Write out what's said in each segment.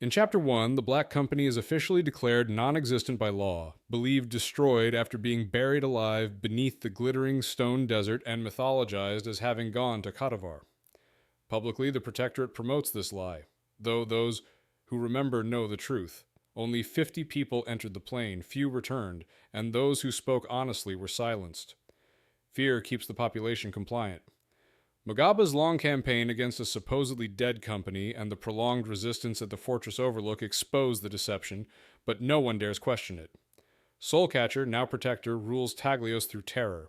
In Chapter 1, the Black Company is officially declared non-existent by law, believed destroyed after being buried alive beneath the glittering stone desert and mythologized as having gone to Kadavar. Publicly, the Protectorate promotes this lie, though those who remember know the truth. Only 50 people entered the plane, few returned, and those who spoke honestly were silenced. Fear keeps the population compliant. Mugaba's long campaign against a supposedly dead company and the prolonged resistance at the fortress overlook expose the deception, but no one dares question it. Soulcatcher, now Protector, rules Taglios through terror.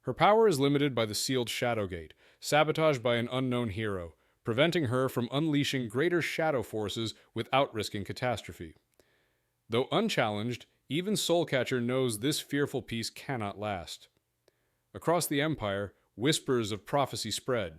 Her power is limited by the sealed Shadowgate, sabotaged by an unknown hero, preventing her from unleashing greater shadow forces without risking catastrophe. Though unchallenged, even Soulcatcher knows this fearful peace cannot last. Across the Empire, whispers of prophecy spread.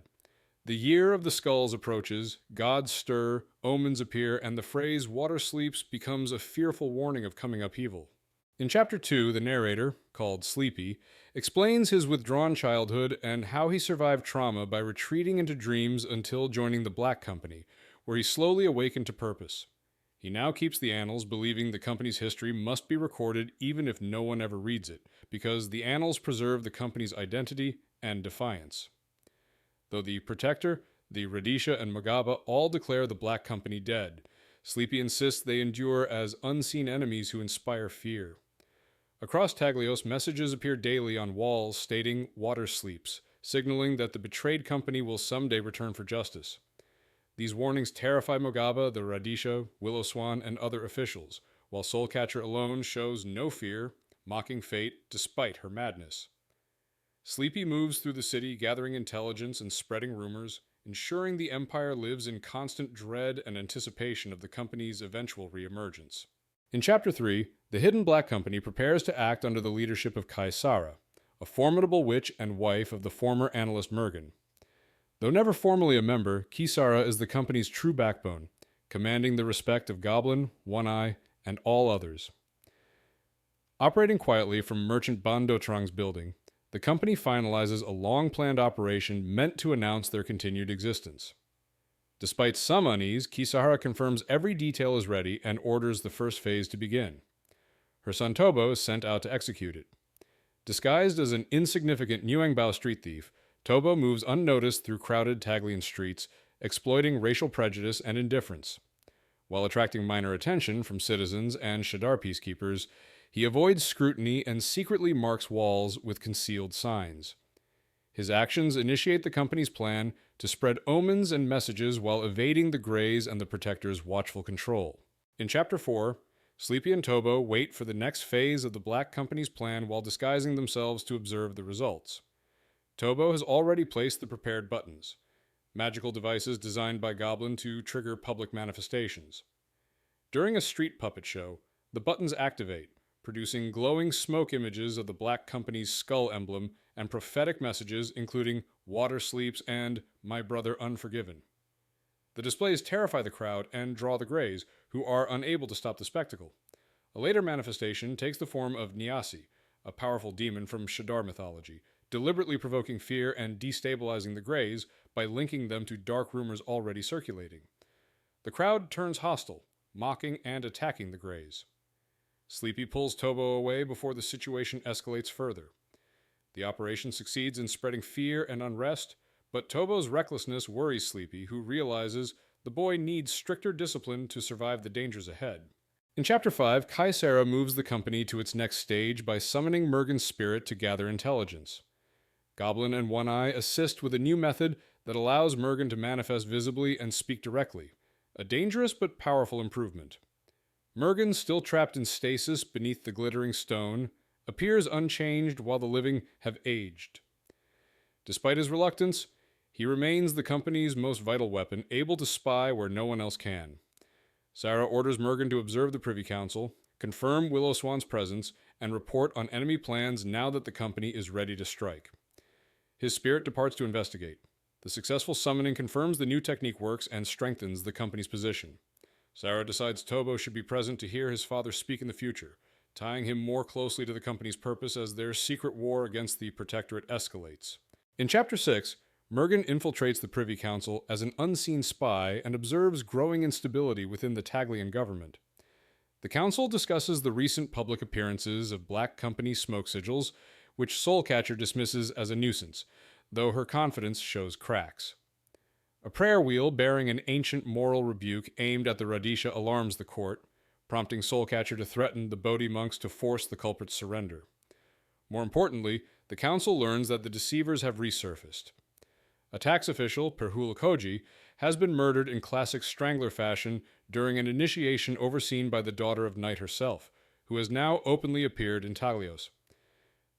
The year of the skulls approaches, gods stir, omens appear, and the phrase "water sleeps" becomes a fearful warning of coming upheaval. In Chapter 2, the narrator, called Sleepy, explains his withdrawn childhood and how he survived trauma by retreating into dreams until joining the Black Company, where he slowly awakened to purpose. He now keeps the annals, believing the company's history must be recorded even if no one ever reads it, because the annals preserve the company's identity and defiance. Though the Protector, the Radisha, and Mugaba all declare the Black Company dead, Sleepy insists they endure as unseen enemies who inspire fear. Across Taglios, messages appear daily on walls stating "water sleeps," signaling that the betrayed company will someday return for justice. These warnings terrify Mugaba, the Radisha, Willow Swan, and other officials, while Soulcatcher alone shows no fear, mocking fate despite her madness. Sleepy moves through the city, gathering intelligence and spreading rumors, ensuring the Empire lives in constant dread and anticipation of the company's eventual reemergence. In Chapter 3, the Hidden Black Company prepares to act under the leadership of Kaisara, a formidable witch and wife of the former analyst Mergen. Though never formally a member, Kisara is the company's true backbone, commanding the respect of Goblin, One-Eye, and all others. Operating quietly from Merchant Bandotrang's building, the company finalizes a long-planned operation meant to announce their continued existence. Despite some unease, Kisara confirms every detail is ready and orders the first phase to begin. Her son Tobo is sent out to execute it. Disguised as an insignificant Nuangbao street thief, Tobo moves unnoticed through crowded Taglian streets, exploiting racial prejudice and indifference. While attracting minor attention from citizens and Shadar peacekeepers, he avoids scrutiny and secretly marks walls with concealed signs. His actions initiate the company's plan to spread omens and messages while evading the Greys and the Protector's watchful control. In Chapter 4, Sleepy and Tobo wait for the next phase of the Black Company's plan while disguising themselves to observe the results. Tobo has already placed the prepared buttons, magical devices designed by Goblin to trigger public manifestations. During a street puppet show, the buttons activate, producing glowing smoke images of the Black Company's skull emblem and prophetic messages including "water sleeps" and "my brother unforgiven." The displays terrify the crowd and draw the Greys, who are unable to stop the spectacle. A later manifestation takes the form of Niasi, a powerful demon from Shadar mythology, deliberately provoking fear and destabilizing the Greys by linking them to dark rumors already circulating. The crowd turns hostile, mocking and attacking the Greys. Sleepy pulls Tobo away before the situation escalates further. The operation succeeds in spreading fear and unrest, but Tobo's recklessness worries Sleepy, who realizes the boy needs stricter discipline to survive the dangers ahead. In Chapter 5, Kaisara moves the company to its next stage by summoning Mergen's spirit to gather intelligence. Goblin and One-Eye assist with a new method that allows Mergen to manifest visibly and speak directly, a dangerous but powerful improvement. Mergen, still trapped in stasis beneath the glittering stone, appears unchanged while the living have aged. Despite his reluctance, he remains the company's most vital weapon, able to spy where no one else can. Sarah orders Mergen to observe the Privy Council, confirm Willow Swan's presence, and report on enemy plans now that the company is ready to strike. His spirit departs to investigate. The successful summoning confirms the new technique works and strengthens the company's position. Sarah decides Tobo should be present to hear his father speak in the future, tying him more closely to the company's purpose as their secret war against the Protectorate escalates. In Chapter 6, Mergen infiltrates the Privy Council as an unseen spy and observes growing instability within the Taglian government. The Council discusses the recent public appearances of Black Company smoke sigils, which Soulcatcher dismisses as a nuisance, though her confidence shows cracks. A prayer wheel bearing an ancient moral rebuke aimed at the Radisha alarms the court, prompting Soulcatcher to threaten the Bodhi monks to force the culprit's surrender. More importantly, the council learns that the deceivers have resurfaced. A tax official, Perhula Koji, has been murdered in classic Strangler fashion during an initiation overseen by the daughter of Night herself, who has now openly appeared in Taglios.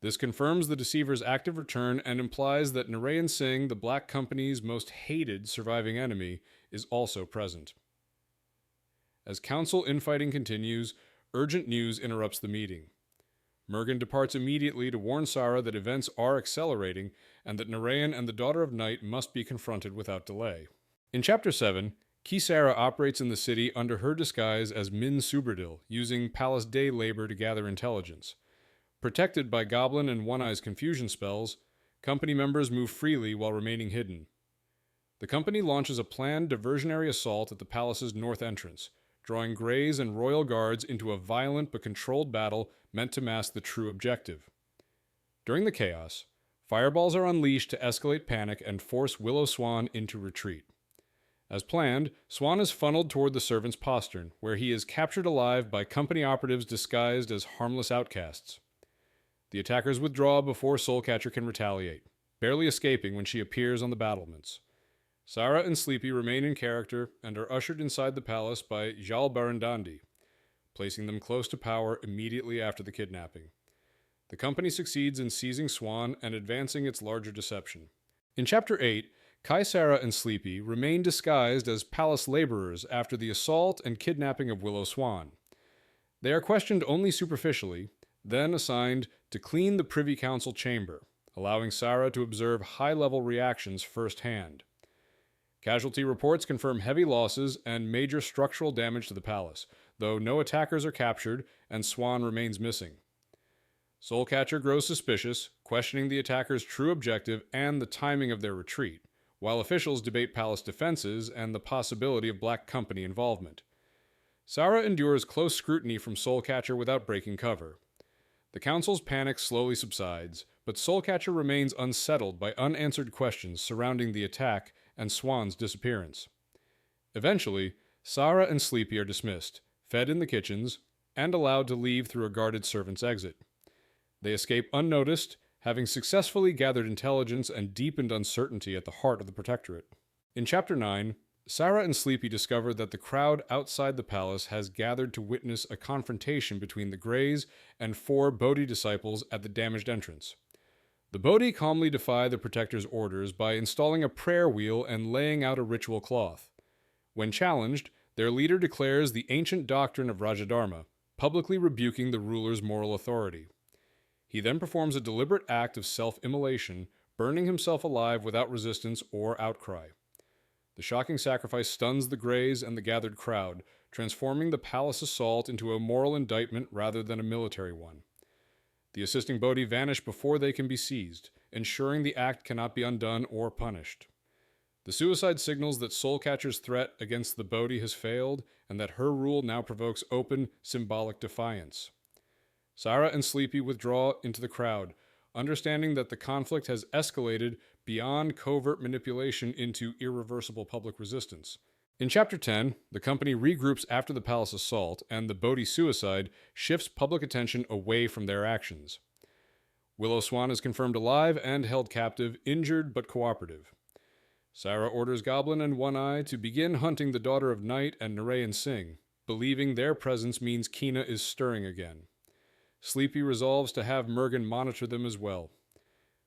This confirms the deceiver's active return and implies that Narayan Singh, the Black Company's most hated surviving enemy, is also present. As council infighting continues, urgent news interrupts the meeting. Mergen departs immediately to warn Sara that events are accelerating and that Narayan and the Daughter of Night must be confronted without delay. In Chapter 7, Kisara operates in the city under her disguise as Min Subradil, using palace day labor to gather intelligence. Protected by Goblin and One-Eye's confusion spells, company members move freely while remaining hidden. The company launches a planned diversionary assault at the palace's north entrance, drawing Greys and royal guards into a violent but controlled battle meant to mask the true objective. During the chaos, fireballs are unleashed to escalate panic and force Willow Swan into retreat. As planned, Swan is funneled toward the servant's postern, where he is captured alive by company operatives disguised as harmless outcasts. The attackers withdraw before Soulcatcher can retaliate, barely escaping when she appears on the battlements. Sara and Sleepy remain in character and are ushered inside the palace by Jal Barandandi, placing them close to power immediately after the kidnapping. The company succeeds in seizing Swan and advancing its larger deception. In Chapter 8, Kai Sara and Sleepy remain disguised as palace laborers after the assault and kidnapping of Willow Swan. They are questioned only superficially, then assigned to clean the Privy Council chamber, allowing Sara to observe high-level reactions firsthand. Casualty reports confirm heavy losses and major structural damage to the palace, though no attackers are captured and Swan remains missing. Soulcatcher grows suspicious, questioning the attackers' true objective and the timing of their retreat, while officials debate palace defenses and the possibility of Black Company involvement. Sara endures close scrutiny from Soulcatcher without breaking cover. The council's panic slowly subsides, but Soulcatcher remains unsettled by unanswered questions surrounding the attack and Swan's disappearance. Eventually, Sara and Sleepy are dismissed, fed in the kitchens, and allowed to leave through a guarded servant's exit. They escape unnoticed, having successfully gathered intelligence and deepened uncertainty at the heart of the Protectorate. In Chapter 9, Sara and Sleepy discover that the crowd outside the palace has gathered to witness a confrontation between the Greys and 4 Bodhi disciples at the damaged entrance. The Bodhi calmly defy the Protector's orders by installing a prayer wheel and laying out a ritual cloth. When challenged, their leader declares the ancient doctrine of Rajadharma, publicly rebuking the ruler's moral authority. He then performs a deliberate act of self-immolation, burning himself alive without resistance or outcry. The shocking sacrifice stuns the Greys and the gathered crowd, transforming the palace assault into a moral indictment rather than a military one. The assisting Bodhi vanish before they can be seized, ensuring the act cannot be undone or punished. The suicide signals that Soulcatcher's threat against the Bodhi has failed, and that her rule now provokes open, symbolic defiance. Sara and Sleepy withdraw into the crowd, understanding that the conflict has escalated beyond covert manipulation into irreversible public resistance. In Chapter 10, the company regroups after the palace assault, and the Bodhi suicide shifts public attention away from their actions. Willow Swan is confirmed alive and held captive, injured but cooperative. Sara orders Goblin and One-Eye to begin hunting the Daughter of Night and Narayan Singh, believing their presence means Kina is stirring again. Sleepy resolves to have Mergen monitor them as well.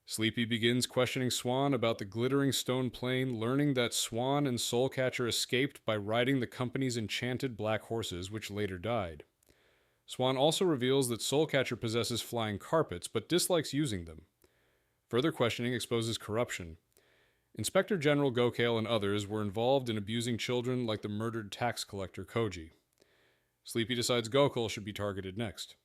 Sleepy begins questioning Swan about the glittering stone plane, learning that Swan and Soulcatcher escaped by riding the company's enchanted black horses, which later died. Swan also reveals that Soulcatcher possesses flying carpets, but dislikes using them. Further questioning exposes corruption. Inspector General Gokale and others were involved in abusing children like the murdered tax collector Koji. Sleepy decides Gokale should be targeted next.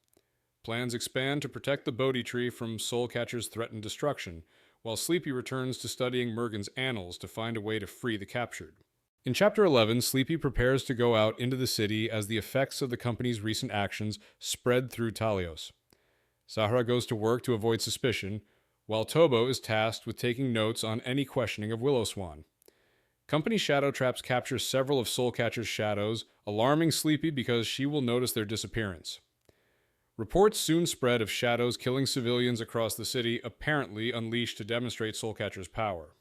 Plans expand to protect the Bodhi tree from Soulcatcher's threatened destruction, while Sleepy returns to studying Mergen's annals to find a way to free the captured. In Chapter 11, Sleepy prepares to go out into the city as the effects of the company's recent actions spread through Talios. Sahara goes to work to avoid suspicion, while Tobo is tasked with taking notes on any questioning of Willowswan. Company shadow traps capture several of Soulcatcher's shadows, alarming Sleepy because she will notice their disappearance. Reports soon spread of shadows killing civilians across the city, apparently unleashed to demonstrate Soulcatcher's power.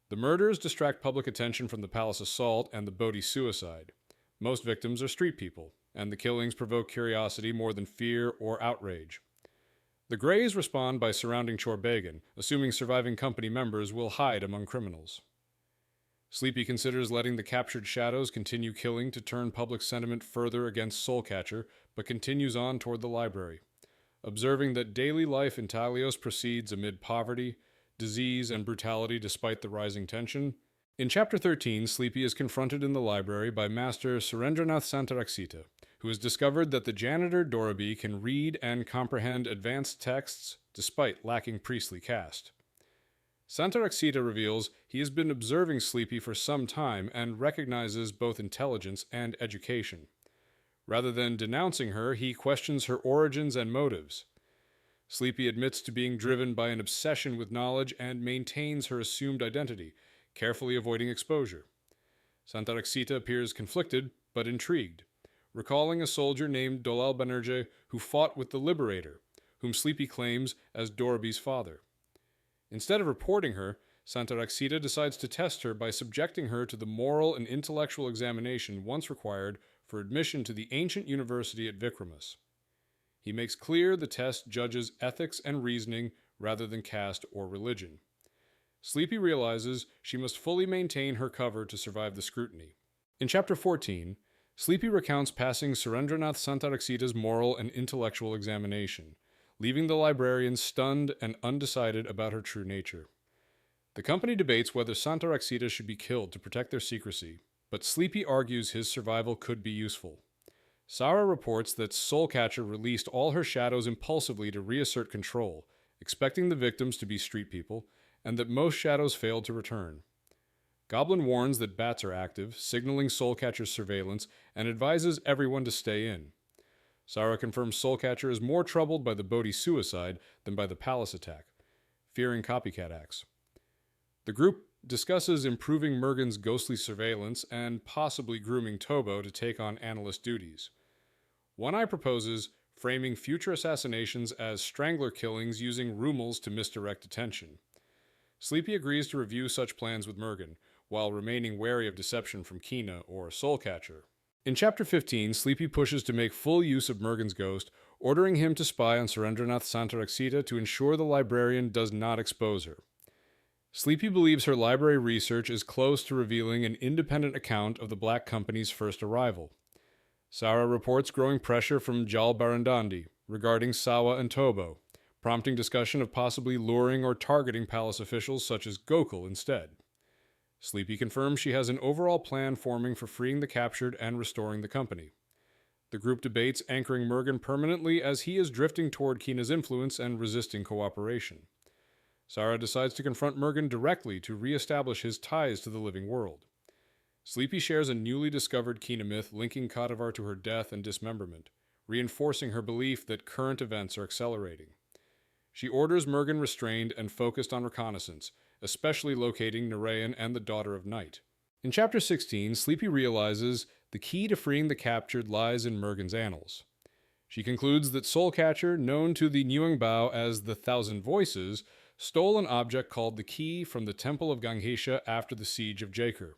The murders distract public attention from the palace assault and the Bodhi suicide. Most victims are street people, and the killings provoke curiosity more than fear or outrage. The Greys respond by surrounding Chorbagan, assuming surviving company members will hide among criminals. Sleepy considers letting the captured shadows continue killing to turn public sentiment further against Soulcatcher, but continues on toward the library, observing that daily life in Talios proceeds amid poverty, disease, and brutality despite the rising tension. In Chapter 13, Sleepy is confronted in the library by Master Surendranath Santaraksita, who has discovered that the janitor Dorabi can read and comprehend advanced texts despite lacking priestly caste. Santaraksita reveals he has been observing Sleepy for some time and recognizes both intelligence and education. Rather than denouncing her, he questions her origins and motives. Sleepy admits to being driven by an obsession with knowledge and maintains her assumed identity, carefully avoiding exposure. Santaraksita appears conflicted, but intrigued, recalling a soldier named Dolal Banerjee who fought with the Liberator, whom Sleepy claims as Dorabi's father. Instead of reporting her, Santaraksita decides to test her by subjecting her to the moral and intellectual examination once required for admission to the ancient university at Vikramas. He makes clear the test judges ethics and reasoning rather than caste or religion. Sleepy realizes she must fully maintain her cover to survive the scrutiny. In Chapter 14, Sleepy recounts passing Surendranath Santaraksita's moral and intellectual examination, leaving the librarian stunned and undecided about her true nature. The company debates whether Santaraksita should be killed to protect their secrecy, but Sleepy argues his survival could be useful. Sarah reports that Soulcatcher released all her shadows impulsively to reassert control, expecting the victims to be street people, and that most shadows failed to return. Goblin warns that bats are active, signaling Soulcatcher's surveillance, and advises everyone to stay in. Sarah confirms Soulcatcher is more troubled by the Bodhi suicide than by the palace attack, fearing copycat acts. The group discusses improving Mergen's ghostly surveillance and possibly grooming Tobo to take on analyst duties. One Eye proposes framing future assassinations as strangler killings using rumels to misdirect attention. Sleepy agrees to review such plans with Mergen, while remaining wary of deception from Kina or Soulcatcher. In Chapter 15, Sleepy pushes to make full use of Mergen's ghost, ordering him to spy on Surendranath Santaraksita to ensure the librarian does not expose her. Sleepy believes her library research is close to revealing an independent account of the Black Company's first arrival. Sarah reports growing pressure from Jal Barandandi regarding Sawa and Tobo, prompting discussion of possibly luring or targeting palace officials such as Gokul instead. Sleepy confirms she has an overall plan forming for freeing the captured and restoring the company. The group debates anchoring Mergen permanently as he is drifting toward Kina's influence and resisting cooperation. Sarah decides to confront Mergen directly to re-establish his ties to the living world. Sleepy shares a newly discovered Kina myth linking Kadavar to her death and dismemberment, reinforcing her belief that current events are accelerating. She orders Mergen restrained and focused on reconnaissance, especially locating Narayan and the Daughter of Night. In Chapter 16, Sleepy realizes the key to freeing the captured lies in Mergen's annals. She concludes that Soulcatcher, known to the Nyuangbao as the Thousand Voices, stole an object called the Key from the Temple of Gangesha after the siege of Jaker.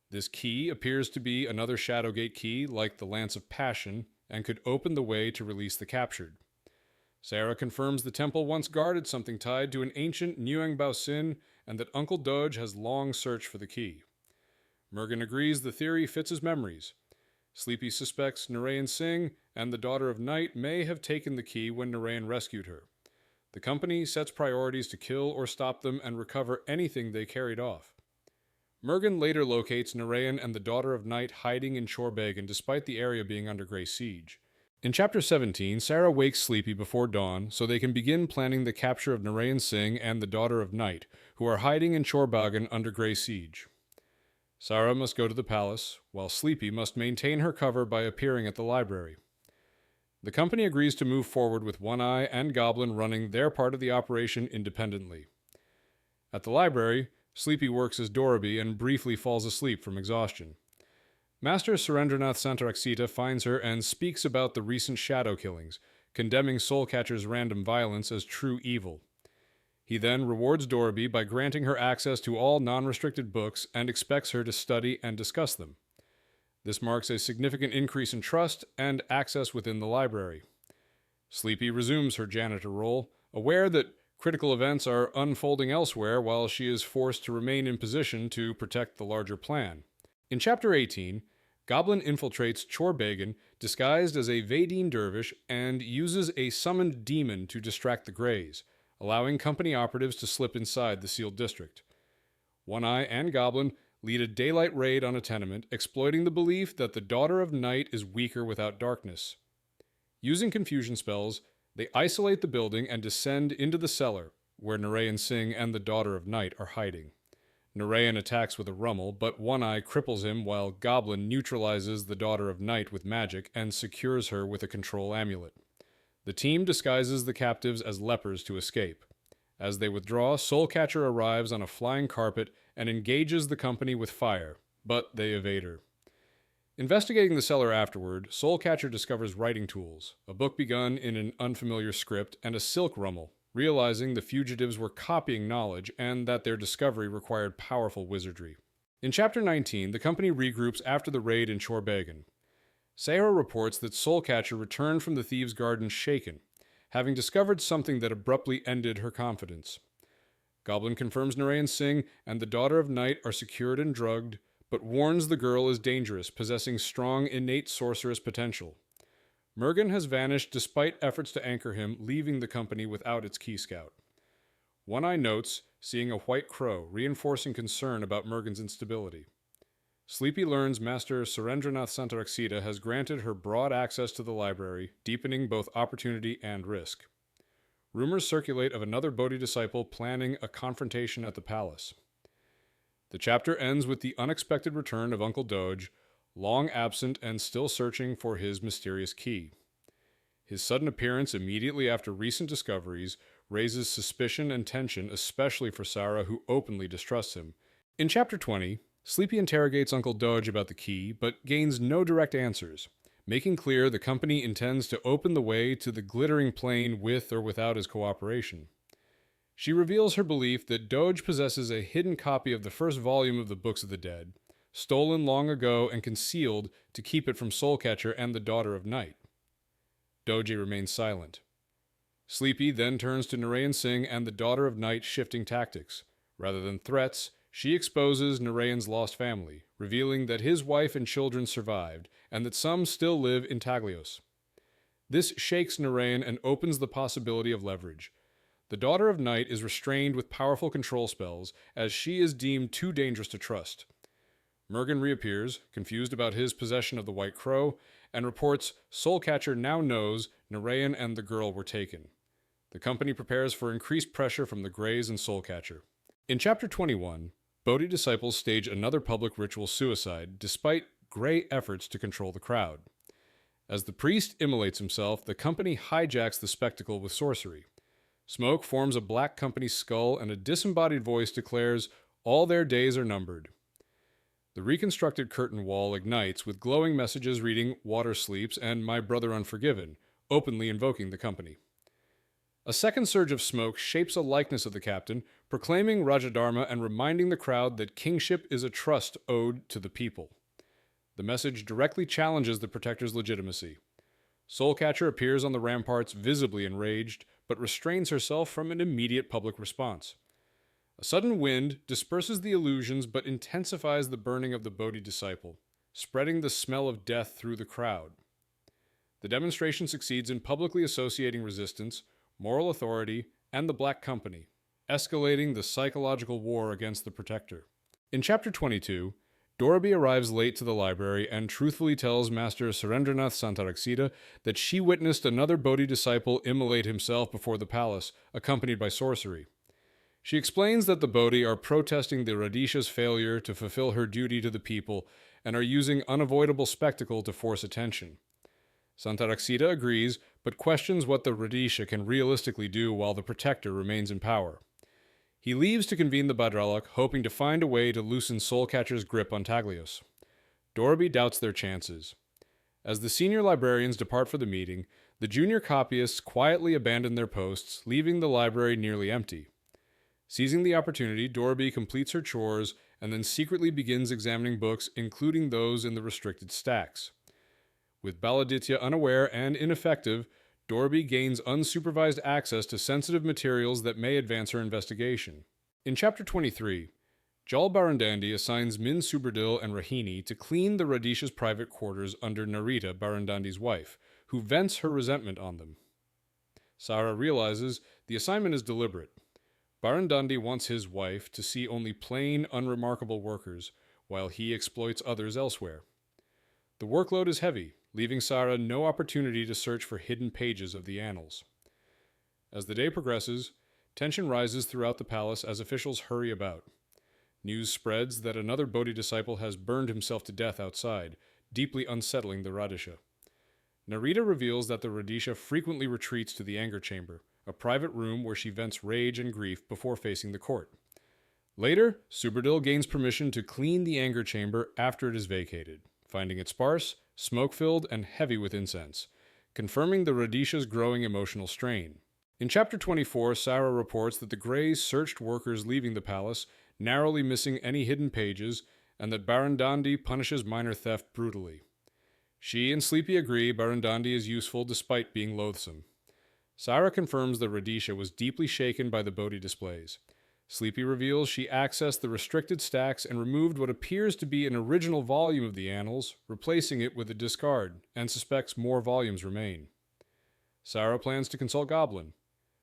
This key appears to be another Shadowgate key like the Lance of Passion and could open the way to release the captured. Sarah confirms the temple once guarded something tied to an ancient Nyuangbao sin and that Uncle Doge has long searched for the key. Mergen agrees the theory fits his memories. Sleepy suspects Narayan Singh and the Daughter of Night may have taken the key when Narayan rescued her. The company sets priorities to kill or stop them and recover anything they carried off. Mergen later locates Narayan and the Daughter of Night hiding in Chorbagan despite the area being under Grey siege. In Chapter 17, Sarah wakes Sleepy before dawn so they can begin planning the capture of Narayan Singh and the Daughter of Night, who are hiding in Chorbagan under grey siege. Sarah must go to the palace, while Sleepy must maintain her cover by appearing at the library. The company agrees to move forward with One Eye and Goblin running their part of the operation independently. At the library, Sleepy works as Doroby and briefly falls asleep from exhaustion. Master Surendranath Santaraksita finds her and speaks about the recent shadow killings, condemning Soulcatcher's random violence as true evil. He then rewards Doroby by granting her access to all non-restricted books and expects her to study and discuss them. This marks a significant increase in trust and access within the library. Sleepy resumes her janitor role, aware that critical events are unfolding elsewhere while she is forced to remain in position to protect the larger plan. In Chapter 18, Goblin infiltrates Chorbagan disguised as a Vadine dervish and uses a summoned demon to distract the Greys, allowing company operatives to slip inside the sealed district. One Eye and Goblin lead a daylight raid on a tenement, exploiting the belief that the Daughter of Night is weaker without darkness. Using confusion spells, they isolate the building and descend into the cellar, where Narayan Singh and the Daughter of Night are hiding. Narayan attacks with a rummel, but One Eye cripples him while Goblin neutralizes the Daughter of Night with magic and secures her with a control amulet. The team disguises the captives as lepers to escape. As they withdraw, Soulcatcher arrives on a flying carpet and engages the company with fire, but they evade her. Investigating the cellar afterward, Soulcatcher discovers writing tools, a book begun in an unfamiliar script, and a silk rummel, realizing the fugitives were copying knowledge and that their discovery required powerful wizardry. In Chapter 19, the company regroups after the raid in Chorbagan. Sarah reports that Soulcatcher returned from the Thieves' Garden shaken, having discovered something that abruptly ended her confidence. Goblin confirms Narayan Singh and the Daughter of Night are secured and drugged, but warns the girl is dangerous, possessing strong innate sorceress potential. Mergen has vanished despite efforts to anchor him, leaving the company without its key scout. One Eye notes seeing a white crow, reinforcing concern about Mergen's instability. Sleepy learns Master Surendranath Santaraksita has granted her broad access to the library, deepening both opportunity and risk. Rumors circulate of another Bodhi disciple planning a confrontation at the palace. The chapter ends with the unexpected return of Uncle Doge, long absent and still searching for his mysterious key. His sudden appearance immediately after recent discoveries raises suspicion and tension, especially for Sarah, who openly distrusts him. In Chapter 20, Sleepy interrogates Uncle Doge about the key, but gains no direct answers, making clear the company intends to open the way to the glittering plane with or without his cooperation. She reveals her belief that Doge possesses a hidden copy of the first volume of the Books of the Dead, stolen long ago and concealed to keep it from Soulcatcher and the Daughter of Night. Doge remains silent. Sleepy then turns to Narayan Singh and the Daughter of Night shifting tactics. Rather than threats, she exposes Narayan's lost family, revealing that his wife and children survived, and that some still live in Taglios. This shakes Narayan and opens the possibility of leverage. The Daughter of Night is restrained with powerful control spells, as she is deemed too dangerous to trust. Mergen reappears, confused about his possession of the White Crow, and reports Soulcatcher now knows Narayan and the girl were taken. The company prepares for increased pressure from the Greys and Soulcatcher. In Chapter 21, Bodhi disciples stage another public ritual suicide, despite Grey efforts to control the crowd. As the priest immolates himself, the company hijacks the spectacle with sorcery. Smoke forms a black company skull, and a disembodied voice declares, "All their days are numbered." The reconstructed curtain wall ignites with glowing messages reading, "Water sleeps," and "My brother unforgiven," openly invoking the company. A second surge of smoke shapes a likeness of the captain, proclaiming Rajadharma and reminding the crowd that kingship is a trust owed to the people. The message directly challenges the protector's legitimacy. Soulcatcher appears on the ramparts visibly enraged, but restrains herself from an immediate public response. A sudden wind disperses the illusions but intensifies the burning of the Bodhi disciple, spreading the smell of death through the crowd. The demonstration succeeds in publicly associating resistance, moral authority, and the Black Company, escalating the psychological war against the Protector. In Chapter 22, Dorabi arrives late to the library and truthfully tells Master Surendranath Santaraksita that she witnessed another Bodhi disciple immolate himself before the palace, accompanied by sorcery. She explains that the Bodhi are protesting the Radhisha's failure to fulfill her duty to the people and are using unavoidable spectacle to force attention. Santaraksita agrees, but questions what the Radhisha can realistically do while the Protector remains in power. He leaves to convene the Badralak, hoping to find a way to loosen Soulcatcher's grip on Taglios. Dorabi doubts their chances. As the senior librarians depart for the meeting, the junior copyists quietly abandon their posts, leaving the library nearly empty. Seizing the opportunity, Dorabi completes her chores and then secretly begins examining books, including those in the restricted stacks. With Baladitya unaware and ineffective, Dorabi gains unsupervised access to sensitive materials that may advance her investigation. In Chapter 23, Jal Barandandi assigns Min Subradil and Rahini to clean the Radhisha's private quarters under Narita, Barandandi's wife, who vents her resentment on them. Sara realizes the assignment is deliberate. Barandandi wants his wife to see only plain, unremarkable workers, while he exploits others elsewhere. The workload is heavy, leaving Sara no opportunity to search for hidden pages of the annals. As the day progresses, tension rises throughout the palace as officials hurry about. News spreads that another Bodhi disciple has burned himself to death outside, deeply unsettling the Radhisha. Narita reveals that the Radhisha frequently retreats to the anger chamber, a private room where she vents rage and grief before facing the court. Later, Subradil gains permission to clean the anger chamber after it is vacated, finding it sparse, smoke-filled, and heavy with incense, confirming the Radhisha's growing emotional strain. In Chapter 24, Sara reports that the Greys searched workers leaving the palace, narrowly missing any hidden pages, and that Barandandi punishes minor theft brutally. She and Sleepy agree Barandandi is useful despite being loathsome. Sara confirms that Radhisha was deeply shaken by the Bodhi displays. Sleepy reveals she accessed the restricted stacks and removed what appears to be an original volume of the Annals, replacing it with a discard, and suspects more volumes remain. Sara plans to consult Goblin.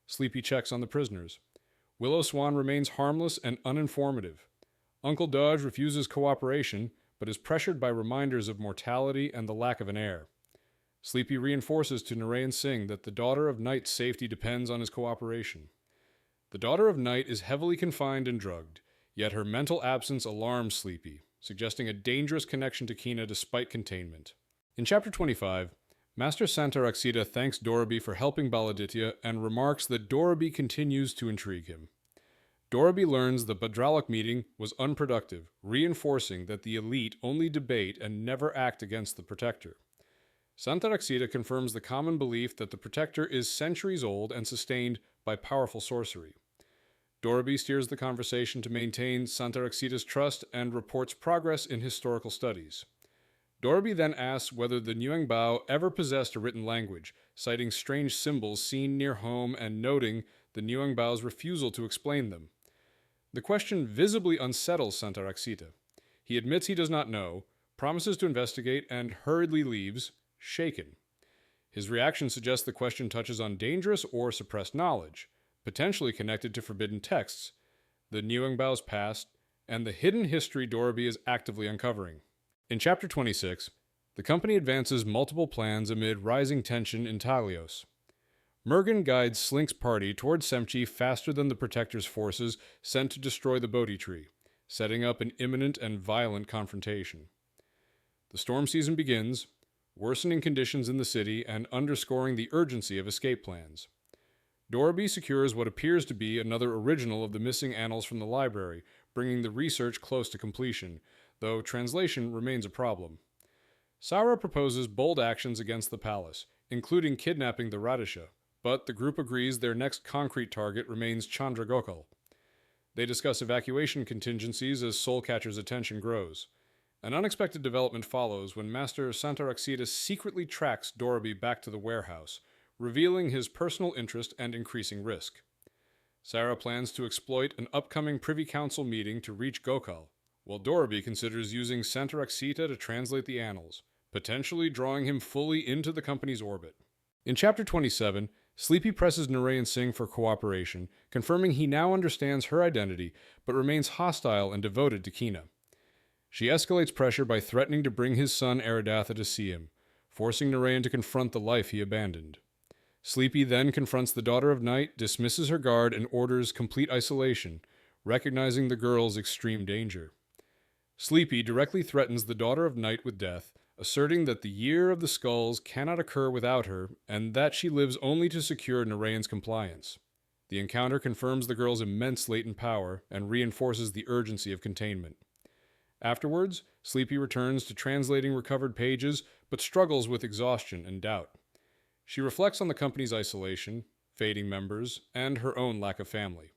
Sleepy checks on the prisoners. Willow Swan remains harmless and uninformative. Uncle Dodge refuses cooperation, but is pressured by reminders of mortality and the lack of an heir. Sleepy reinforces to Narayan Singh that the Daughter of Night's safety depends on his cooperation. The Daughter of Night is heavily confined and drugged, yet her mental absence alarms Sleepy, suggesting a dangerous connection to Kina despite containment. In Chapter 25, Master Santaraksita thanks Dorabi for helping Baladitya and remarks that Dorabi continues to intrigue him. Dorabi learns the Badralak meeting was unproductive, reinforcing that the elite only debate and never act against the Protector. Santaraksita confirms the common belief that the Protector is centuries old and sustained by powerful sorcery. Dorabi steers the conversation to maintain Santaraksita's trust and reports progress in historical studies. Dorabi then asks whether the Nyuangbao ever possessed a written language, citing strange symbols seen near home and noting the Nyuangbao's refusal to explain them. The question visibly unsettles Santaraksita. He admits he does not know, promises to investigate, and hurriedly leaves, shaken. His reaction suggests the question touches on dangerous or suppressed knowledge, potentially connected to forbidden texts, the Nyuangbao's past, and the hidden history Dorabi is actively uncovering. In Chapter 26, the company advances multiple plans amid rising tension in Taglios. Mergen guides Slink's party toward Semchi faster than the Protector's forces sent to destroy the Bodhi tree, setting up an imminent and violent confrontation. The storm season begins, worsening conditions in the city and underscoring the urgency of escape plans. Dorabi secures what appears to be another original of the missing annals from the library, bringing the research close to completion, though translation remains a problem. Sara proposes bold actions against the palace, including kidnapping the Radhisha, but the group agrees their next concrete target remains Chandra Gokul. They discuss evacuation contingencies as Soulcatcher's attention grows. An unexpected development follows when Master Santaraksita secretly tracks Dorabi back to the warehouse, revealing his personal interest and increasing risk. Sara plans to exploit an upcoming Privy Council meeting to reach Gokul, while Dorabi considers using Santaraksita to translate the annals, potentially drawing him fully into the company's orbit. In Chapter 27, Sleepy presses Narayan Singh for cooperation, confirming he now understands her identity, but remains hostile and devoted to Kina. She escalates pressure by threatening to bring his son Aridatha to see him, forcing Narayan to confront the life he abandoned. Sleepy then confronts the Daughter of Night, dismisses her guard, and orders complete isolation, recognizing the girl's extreme danger. Sleepy directly threatens the Daughter of Night with death, asserting that the Year of the Skulls cannot occur without her, and that she lives only to secure Narayan's compliance. The encounter confirms the girl's immense latent power and reinforces the urgency of containment. Afterwards, Sleepy returns to translating recovered pages, but struggles with exhaustion and doubt. She reflects on the company's isolation, fading members, and her own lack of family.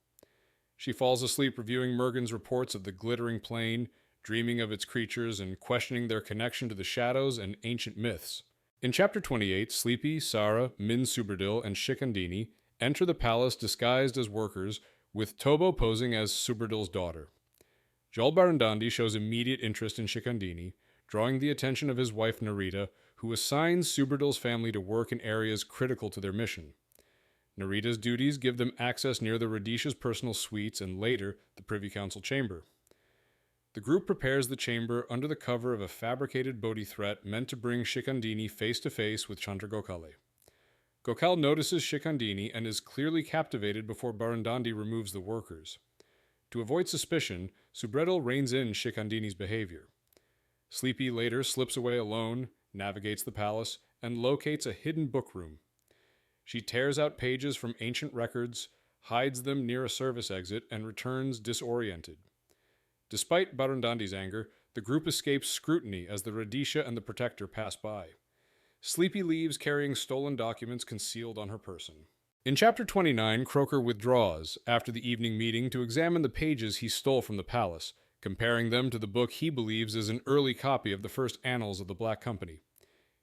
She falls asleep reviewing Mergen's reports of the glittering plain, dreaming of its creatures and questioning their connection to the shadows and ancient myths. In Chapter 28, Sleepy, Sara, Min Suberdil, and Shikandini enter the palace disguised as workers, with Tobo posing as Suberdil's daughter. Jal Barandandi shows immediate interest in Shikandini, drawing the attention of his wife Narita, who assigns Suberdil's family to work in areas critical to their mission. Narita's duties give them access near the Radisha's personal suites and later the Privy Council chamber. The group prepares the chamber under the cover of a fabricated Bodhi threat meant to bring Shikandini face to face with Chandragokale. Gokal notices Shikandini and is clearly captivated before Barandandi removes the workers. To avoid suspicion, Subredil reins in Shikandini's behavior. Sleepy later slips away alone, navigates the palace, and locates a hidden book room. She tears out pages from ancient records, hides them near a service exit, and returns disoriented. Despite Barandandi's anger, the group escapes scrutiny as the Radisha and the Protector pass by. Sleepy leaves carrying stolen documents concealed on her person. In Chapter 29, Croker withdraws after the evening meeting to examine the pages he stole from the palace, comparing them to the book he believes is an early copy of the first annals of the Black Company.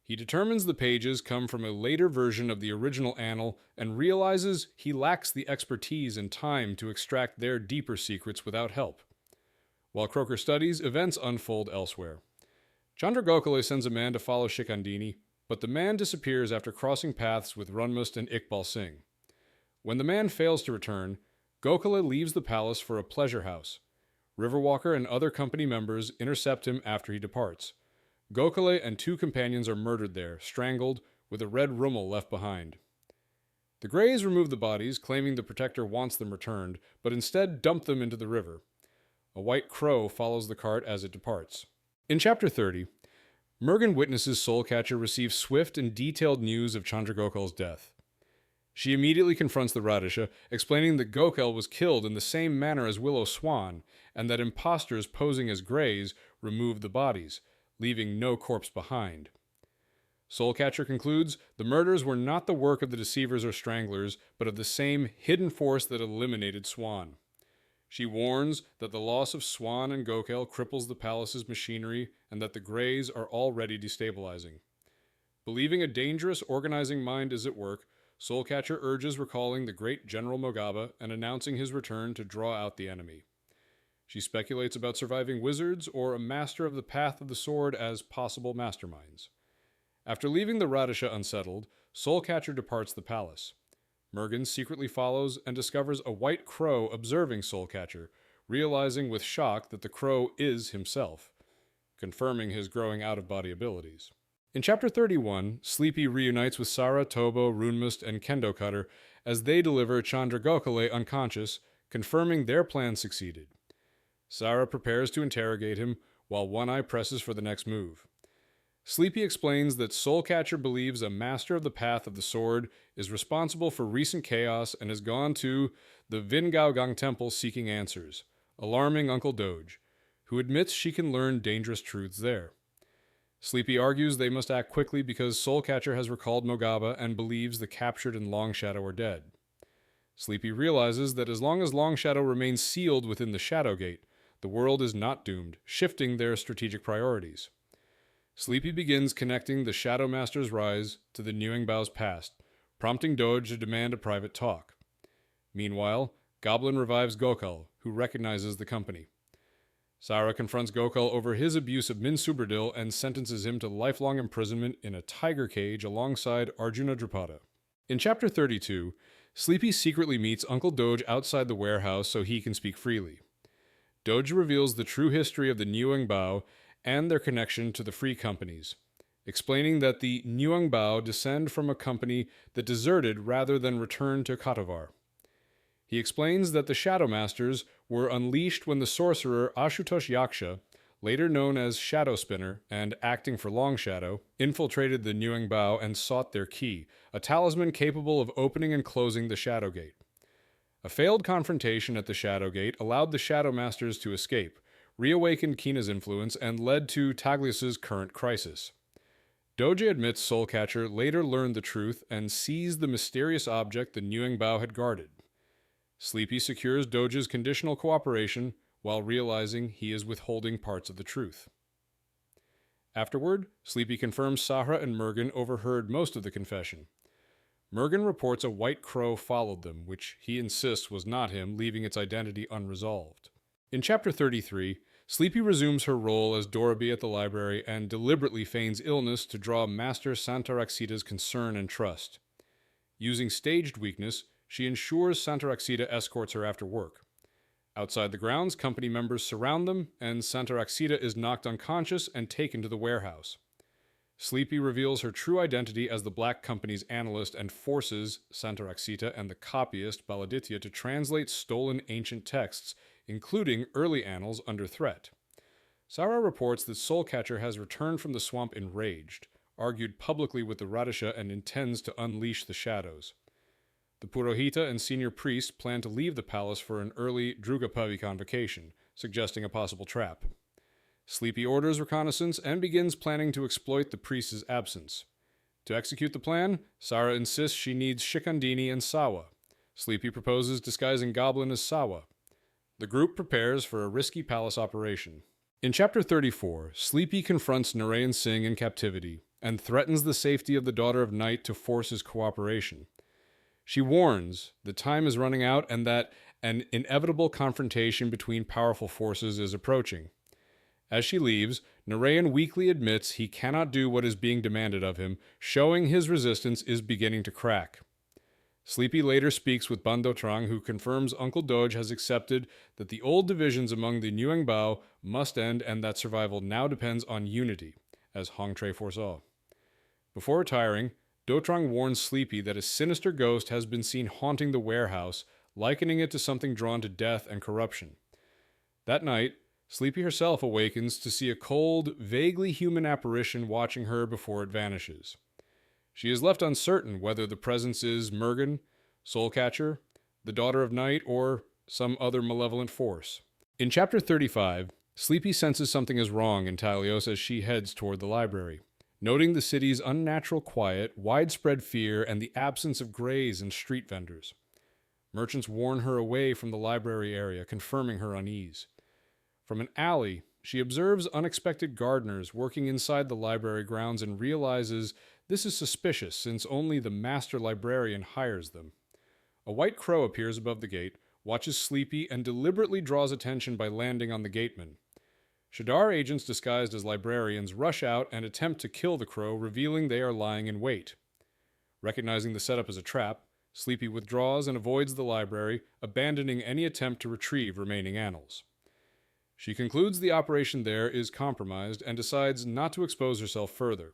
He determines the pages come from a later version of the original annal and realizes he lacks the expertise and time to extract their deeper secrets without help. While Croker studies, events unfold elsewhere. Chandragokale sends a man to follow Shikandini, but the man disappears after crossing paths with Runmust and Iqbal Singh. When the man fails to return, Gokale leaves the palace for a pleasure house. Riverwalker and other company members intercept him after he departs. Gokale and 2 companions are murdered there, strangled, with a red rummel left behind. The Greys remove the bodies, claiming the Protector wants them returned, but instead dump them into the river. A white crow follows the cart as it departs. In Chapter 30, Mergen witnesses Soulcatcher receive swift and detailed news of Chandragokhal's death. She immediately confronts the Radisha, explaining that Gokhel was killed in the same manner as Willow Swan, and that impostors posing as Greys removed the bodies, leaving no corpse behind. Soulcatcher concludes the murders were not the work of the deceivers or stranglers, but of the same hidden force that eliminated Swan. She warns that the loss of Swan and Gokhel cripples the palace's machinery and that the Greys are already destabilizing. Believing a dangerous organizing mind is at work, Soulcatcher urges recalling the great General Mogaba and announcing his return to draw out the enemy. She speculates about surviving wizards or a master of the path of the sword as possible masterminds. After leaving the Radisha unsettled, Soulcatcher departs the palace. Mergen secretly follows and discovers a white crow observing Soulcatcher, realizing with shock that the crow is himself, confirming his growing out-of-body abilities. In Chapter 31, Sleepy reunites with Sara, Tobo, Runmust, and Kendo Cutter as they deliver Chandragokale unconscious, confirming their plan succeeded. Sara prepares to interrogate him, while One Eye presses for the next move. Sleepy explains that Soulcatcher believes a master of the path of the sword is responsible for recent chaos and has gone to the Vingaogang Temple seeking answers, alarming Uncle Doge, who admits she can learn dangerous truths there. Sleepy argues they must act quickly because Soulcatcher has recalled Mogaba and believes the captured and Long Shadow are dead. Sleepy realizes that as long as Long Shadow remains sealed within the Shadow Gate, the world is not doomed, shifting their strategic priorities. Sleepy begins connecting the Shadow Master's rise to the Nuangbao's past, prompting Doge to demand a private talk. Meanwhile, Goblin revives Gokhel, who recognizes the company. Sara confronts Gokhel over his abuse of Min Suberdil and sentences him to lifelong imprisonment in a tiger cage alongside Arjuna Drupada. In Chapter 32, Sleepy secretly meets Uncle Doge outside the warehouse so he can speak freely. Doge reveals the true history of the Nyuangbao and their connection to the free companies, explaining that the Nyuangbao descend from a company that deserted rather than returned to Katavar. He explains that the Shadow Masters were unleashed when the sorcerer Ashutosh Yaksha, later known as Shadow Spinner and acting for Long Shadow, infiltrated the Nyuangbao and sought their key, a talisman capable of opening and closing the Shadow Gate. A failed confrontation at the Shadow Gate allowed the Shadow Masters to escape, reawakened Kina's influence, and led to Taglius's current crisis. Doge admits Soulcatcher later learned the truth and seized the mysterious object the Nyuangbao had guarded. Sleepy secures Doge's conditional cooperation while realizing he is withholding parts of the truth. Afterward, Sleepy confirms Sahra and Mergen overheard most of the confession. Mergen reports a white crow followed them, which he insists was not him, leaving its identity unresolved. In Chapter 33, Sleepy resumes her role as Doroby at the library and deliberately feigns illness to draw Master Santaraxita's concern and trust. Using staged weakness, she ensures Santaraxita escorts her after work. Outside the grounds, company members surround them, and Santaraxita is knocked unconscious and taken to the warehouse. Sleepy reveals her true identity as the Black Company's analyst and forces Santaraxita and the copyist Baladitya to translate stolen ancient texts, including early annals, under threat. Sarah reports that Soulcatcher has returned from the swamp enraged, argued publicly with the Radisha, and intends to unleash the shadows. The Purohita and senior priest plan to leave the palace for an early Drugapavikan vacation, suggesting a possible trap. Sleepy orders reconnaissance and begins planning to exploit the priest's absence. To execute the plan, Sarah insists she needs Shikandini and Sawa. Sleepy proposes disguising Goblin as Sawa. The group prepares for a risky palace operation. In Chapter 34, Sleepy confronts Narayan Singh in captivity and threatens the safety of the Daughter of Night to force his cooperation. She warns the time is running out and that an inevitable confrontation between powerful forces is approaching. As she leaves, Narayan weakly admits he cannot do what is being demanded of him, showing his resistance is beginning to crack. Sleepy later speaks with Bandotrang, who confirms Uncle Doge has accepted that the old divisions among the Nyuangbao must end and that survival now depends on unity, as Hong Tre foresaw. Before retiring, Dotrang warns Sleepy that a sinister ghost has been seen haunting the warehouse, likening it to something drawn to death and corruption. That night, Sleepy herself awakens to see a cold, vaguely human apparition watching her before it vanishes. She is left uncertain whether the presence is Mergen, Soulcatcher, the Daughter of Night, or some other malevolent force. In Chapter 35, Sleepy senses something is wrong in Talios as she heads toward the library, noting the city's unnatural quiet, widespread fear, and the absence of greys and street vendors. Merchants warn her away from the library area, confirming her unease. From an alley, she observes unexpected gardeners working inside the library grounds and realizes this is suspicious since only the master librarian hires them. A white crow appears above the gate, watches Sleepy, and deliberately draws attention by landing on the gateman. Shadar agents disguised as librarians rush out and attempt to kill the crow, revealing they are lying in wait. Recognizing the setup as a trap, Sleepy withdraws and avoids the library, abandoning any attempt to retrieve remaining annals. She concludes the operation there is compromised and decides not to expose herself further,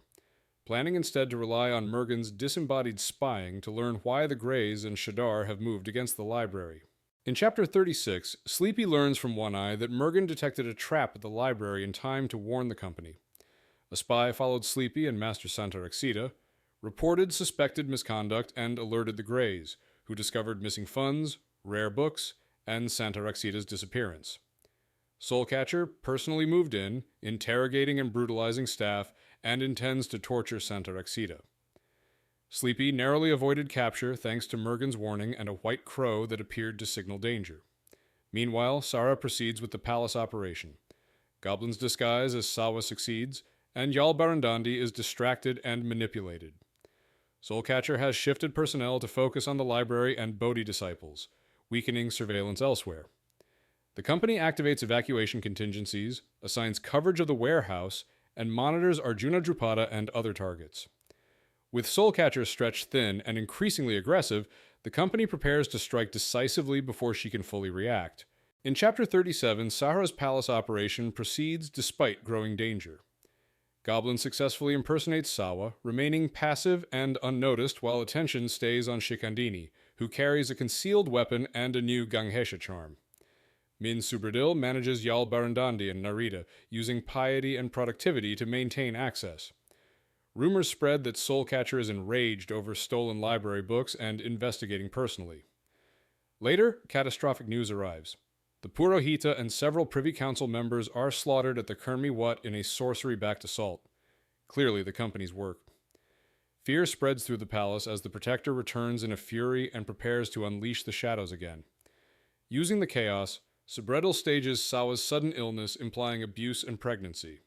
planning instead to rely on Mergen's disembodied spying to learn why the Greys and Shadar have moved against the library. In Chapter 36, Sleepy learns from One Eye that Mergen detected a trap at the library in time to warn the company. A spy followed Sleepy and Master Santaraxita, reported suspected misconduct, and alerted the Greys, who discovered missing funds, rare books, and Santaraxita's disappearance. Soulcatcher personally moved in, interrogating and brutalizing staff, and intends to torture Santaraxita. Sleepy narrowly avoided capture thanks to Mergen's warning and a white crow that appeared to signal danger. Meanwhile, Sarah proceeds with the palace operation. Goblin's disguise as Sawa succeeds, and Yal Barandandi is distracted and manipulated. Soulcatcher has shifted personnel to focus on the library and Bodhi disciples, weakening surveillance elsewhere. The company activates evacuation contingencies, assigns coverage of the warehouse, and monitors Arjuna Drupada and other targets. With Soulcatcher stretched thin and increasingly aggressive, the company prepares to strike decisively before she can fully react. In Chapter 37, Sahara's palace operation proceeds despite growing danger. Goblin successfully impersonates Sawa, remaining passive and unnoticed while attention stays on Shikandini, who carries a concealed weapon and a new Ganghesha charm. Min Subradil manages Yal Barandandi and Narita, using piety and productivity to maintain access. Rumors spread that Soulcatcher is enraged over stolen library books and investigating personally. Later, catastrophic news arrives. The Purohita and several Privy Council members are slaughtered at the Kermi Wat in a sorcery-backed assault. Clearly the company's work. Fear spreads through the palace as the Protector returns in a fury and prepares to unleash the shadows again. Using the chaos, Subredil stages Sawa's sudden illness, implying abuse and pregnancy.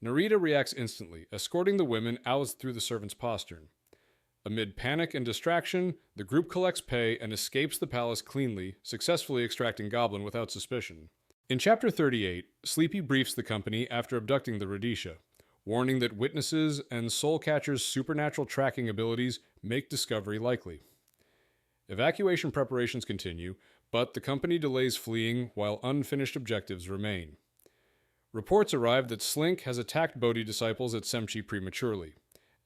Narita reacts instantly, escorting the women out through the servants' postern. Amid panic and distraction, the group collects pay and escapes the palace cleanly, successfully extracting Goblin without suspicion. In Chapter 38, Sleepy briefs the company after abducting the Radisha, warning that witnesses and Soulcatcher's supernatural tracking abilities make discovery likely. Evacuation preparations continue, but the company delays fleeing while unfinished objectives remain. Reports arrive that Slink has attacked Bodhi disciples at Semchi prematurely,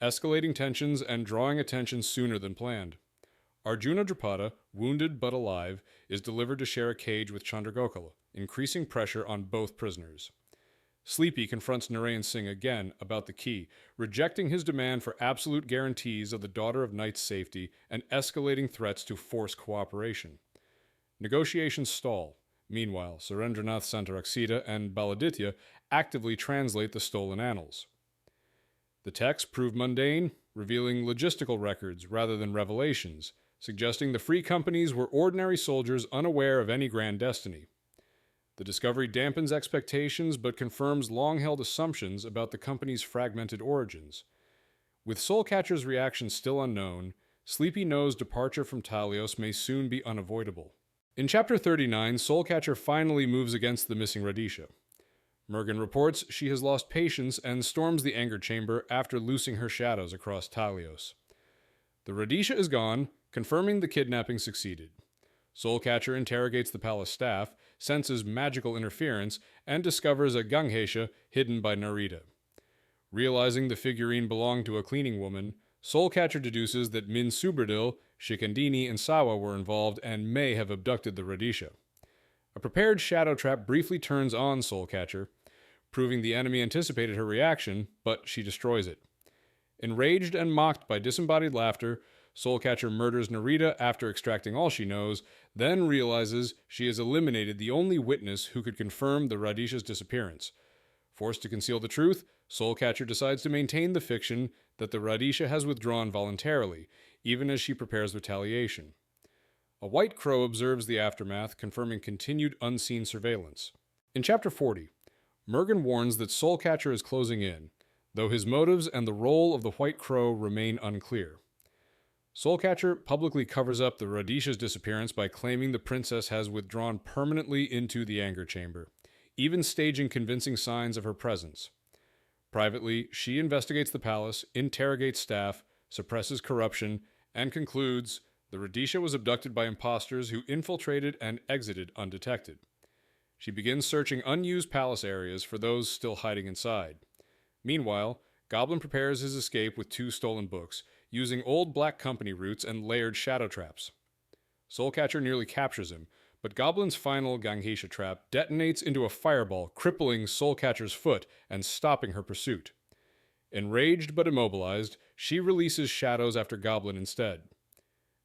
escalating tensions and drawing attention sooner than planned. Arjuna Drupada, wounded but alive, is delivered to share a cage with Chandragokala, increasing pressure on both prisoners. Sleepy confronts Narayan Singh again about the key, rejecting his demand for absolute guarantees of the Daughter of Night's safety and escalating threats to force cooperation. Negotiations stall. Meanwhile, Surendranath Santaraksita and Baladitya actively translate the stolen annals. The texts prove mundane, revealing logistical records rather than revelations, suggesting the free companies were ordinary soldiers unaware of any grand destiny. The discovery dampens expectations but confirms long-held assumptions about the company's fragmented origins. With Soulcatcher's reaction still unknown, Sleepy knows departure from Talios may soon be unavoidable. In Chapter 39, Soulcatcher finally moves against the missing Radisha. Mergen reports she has lost patience and storms the anger chamber after loosing her shadows across Talios. The Radisha is gone, confirming the kidnapping succeeded. Soulcatcher interrogates the palace staff, senses magical interference, and discovers a Ganghesha hidden by Narita. Realizing the figurine belonged to a cleaning woman, Soulcatcher deduces that Min Subradil, Shikandini, and Sawa were involved and may have abducted the Radisha. A prepared shadow trap briefly turns on Soulcatcher, proving the enemy anticipated her reaction, but she destroys it. Enraged and mocked by disembodied laughter, Soulcatcher murders Narita after extracting all she knows, then realizes she has eliminated the only witness who could confirm the Radisha's disappearance. Forced to conceal the truth, Soulcatcher decides to maintain the fiction that the Radisha has withdrawn voluntarily, even as she prepares retaliation. A white crow observes the aftermath, confirming continued unseen surveillance. In Chapter 40, Mergen warns that Soulcatcher is closing in, though his motives and the role of the white crow remain unclear. Soulcatcher publicly covers up the Radisha's disappearance by claiming the princess has withdrawn permanently into the anger chamber, even staging convincing signs of her presence. Privately, she investigates the palace, interrogates staff, suppresses corruption, and concludes the Radisha was abducted by imposters who infiltrated and exited undetected. She begins searching unused palace areas for those still hiding inside. Meanwhile, Goblin prepares his escape with 2 stolen books, using old Black Company routes and layered shadow traps. Soulcatcher nearly captures him, but Goblin's final Ganghesha trap detonates into a fireball, crippling Soulcatcher's foot and stopping her pursuit. Enraged but immobilized, she releases shadows after Goblin instead.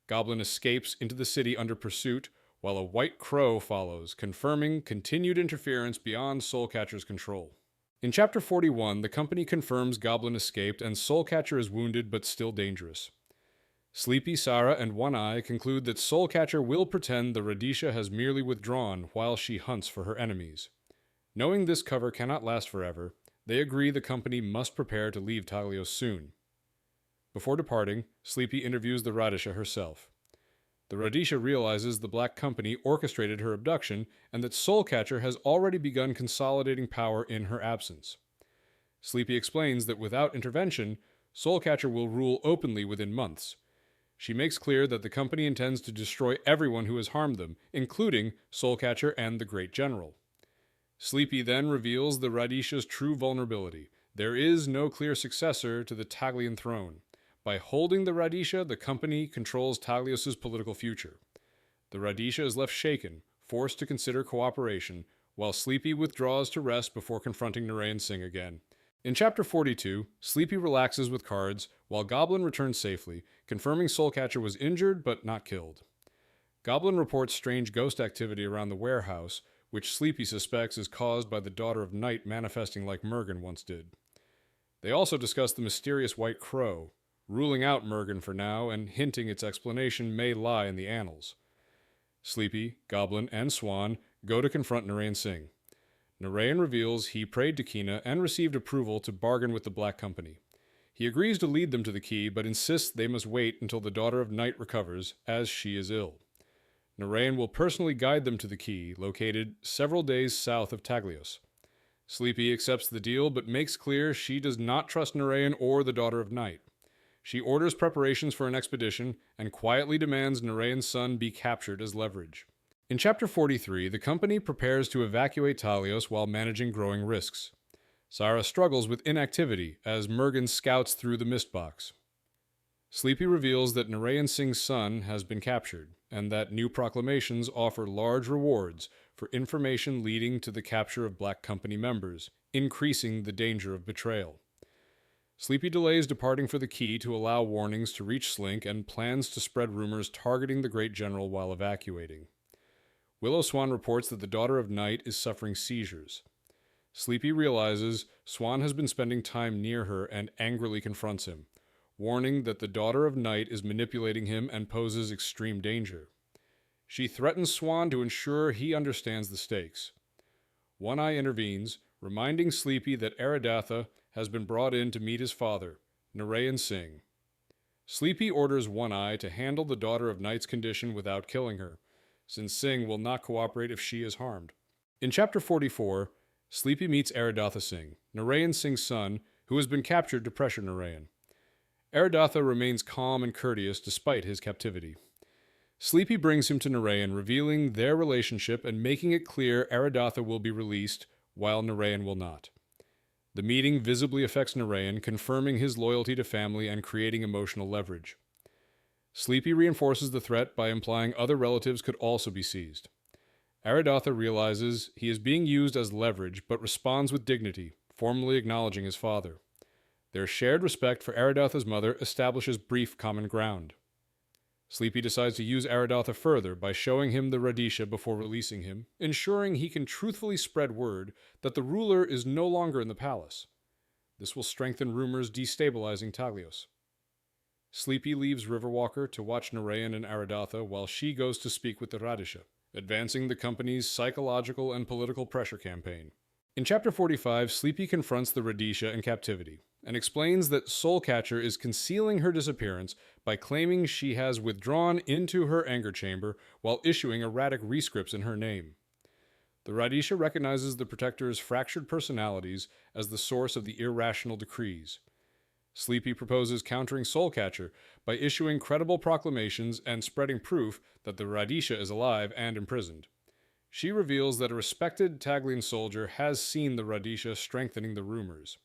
Goblin escapes into the city under pursuit, while a white crow follows, confirming continued interference beyond Soulcatcher's control. In Chapter 41, the company confirms Goblin escaped and Soulcatcher is wounded but still dangerous. Sleepy, Sara, and One Eye conclude that Soulcatcher will pretend the Radisha has merely withdrawn while she hunts for her enemies. Knowing this cover cannot last forever, they agree the company must prepare to leave Talios soon. Before departing, Sleepy interviews the Radisha herself. The Radisha realizes the Black Company orchestrated her abduction and that Soulcatcher has already begun consolidating power in her absence. Sleepy explains that without intervention, Soulcatcher will rule openly within months. She makes clear that the company intends to destroy everyone who has harmed them, including Soulcatcher and the Great General. Sleepy then reveals the Radisha's true vulnerability. There is no clear successor to the Taglian throne. By holding the Radisha, the company controls Taglios' political future. The Radisha is left shaken, forced to consider cooperation, while Sleepy withdraws to rest before confronting Narayan Singh again. In Chapter 42, Sleepy relaxes with cards, while Goblin returns safely, confirming Soulcatcher was injured but not killed. Goblin reports strange ghost activity around the warehouse, which Sleepy suspects is caused by the Daughter of Night manifesting like Mergen once did. They also discuss the mysterious White Crow, ruling out Mergen for now and hinting its explanation may lie in the annals. Sleepy, Goblin, and Swan go to confront Narayan Singh. Narayan reveals he prayed to Kina and received approval to bargain with the Black Company. He agrees to lead them to the key, but insists they must wait until the Daughter of Night recovers, as she is ill. Narayan will personally guide them to the key, located several days south of Taglios. Sleepy accepts the deal, but makes clear she does not trust Narayan or the Daughter of Night. She orders preparations for an expedition and quietly demands Narayan's son be captured as leverage. In Chapter 43, the company prepares to evacuate Taglios while managing growing risks. Sarah struggles with inactivity as Mergen scouts through the mist box. Sleepy reveals that Narayan Singh's son has been captured, and that new proclamations offer large rewards for information leading to the capture of Black Company members, increasing the danger of betrayal. Sleepy delays departing for the key to allow warnings to reach Slink and plans to spread rumors targeting the Great General while evacuating. Willow Swan reports that the Daughter of Night is suffering seizures. Sleepy realizes Swan has been spending time near her and angrily confronts him, warning that the Daughter of Night is manipulating him and poses extreme danger. She threatens Swan to ensure he understands the stakes. One Eye intervenes, reminding Sleepy that Aradatha has been brought in to meet his father, Narayan Singh. Sleepy orders One Eye to handle the Daughter of Night's condition without killing her, since Singh will not cooperate if she is harmed. In Chapter 44, Sleepy meets Aradatha Singh, Narayan Singh's son, who has been captured to pressure Narayan. Aradatha remains calm and courteous despite his captivity. Sleepy brings him to Narayan, revealing their relationship and making it clear Aradatha will be released, while Narayan will not. The meeting visibly affects Narayan, confirming his loyalty to family and creating emotional leverage. Sleepy reinforces the threat by implying other relatives could also be seized. Aradatha realizes he is being used as leverage, but responds with dignity, formally acknowledging his father. Their shared respect for Aradatha's mother establishes brief common ground. Sleepy decides to use Aradatha further by showing him the Radisha before releasing him, ensuring he can truthfully spread word that the ruler is no longer in the palace. This will strengthen rumors destabilizing Taglios. Sleepy leaves Riverwalker to watch Narayan and Aradatha while she goes to speak with the Radisha, advancing the company's psychological and political pressure campaign. In Chapter 45, Sleepy confronts the Radisha in captivity and explains that Soulcatcher is concealing her disappearance by claiming she has withdrawn into her anger chamber while issuing erratic rescripts in her name. The Radisha recognizes the Protector's fractured personalities as the source of the irrational decrees. Sleepy proposes countering Soulcatcher by issuing credible proclamations and spreading proof that the Radisha is alive and imprisoned. She reveals that a respected Taglian soldier has seen the Radisha strengthening the rumors.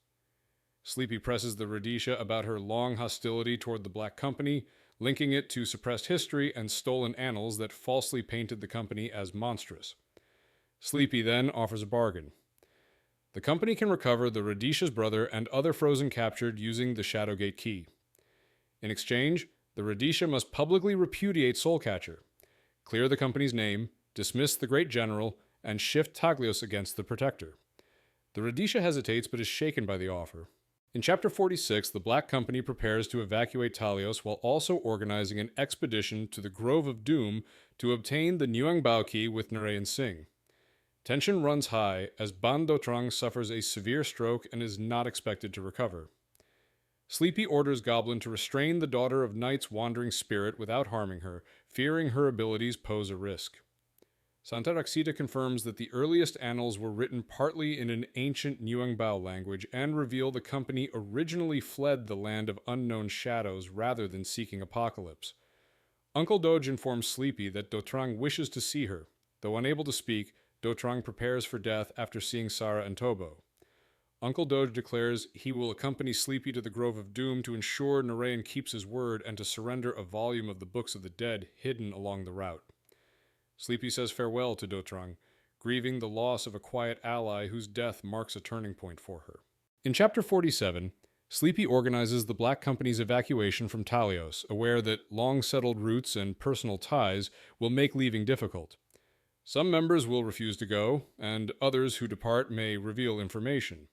Sleepy presses the Radisha about her long hostility toward the Black Company, linking it to suppressed history and stolen annals that falsely painted the company as monstrous. Sleepy then offers a bargain. The company can recover the Radisha's brother and other Frozen captured using the Shadowgate key. In exchange, the Radisha must publicly repudiate Soulcatcher, clear the company's name, dismiss the Great General, and shift Taglios against the Protector. The Radisha hesitates but is shaken by the offer. In Chapter 46, the Black Company prepares to evacuate Taglios while also organizing an expedition to the Grove of Doom to obtain the Nyuangbao key with Narayan Singh. Tension runs high as Ban Dotrang suffers a severe stroke and is not expected to recover. Sleepy orders Goblin to restrain the Daughter of Night's wandering spirit without harming her, fearing her abilities pose a risk. Santaraksita confirms that the earliest annals were written partly in an ancient Nyuangbao language and reveal the company originally fled the land of unknown shadows rather than seeking apocalypse. Uncle Doge informs Sleepy that Dotrang wishes to see her. Though unable to speak, Dotrang prepares for death after seeing Sara and Tobo. Uncle Doge declares he will accompany Sleepy to the Grove of Doom to ensure Narayan keeps his word and to surrender a volume of the Books of the Dead hidden along the route. Sleepy says farewell to Dotrang, grieving the loss of a quiet ally whose death marks a turning point for her. In Chapter 47, Sleepy organizes the Black Company's evacuation from Talios, aware that long-settled roots and personal ties will make leaving difficult. Some members will refuse to go, and others who depart may reveal information.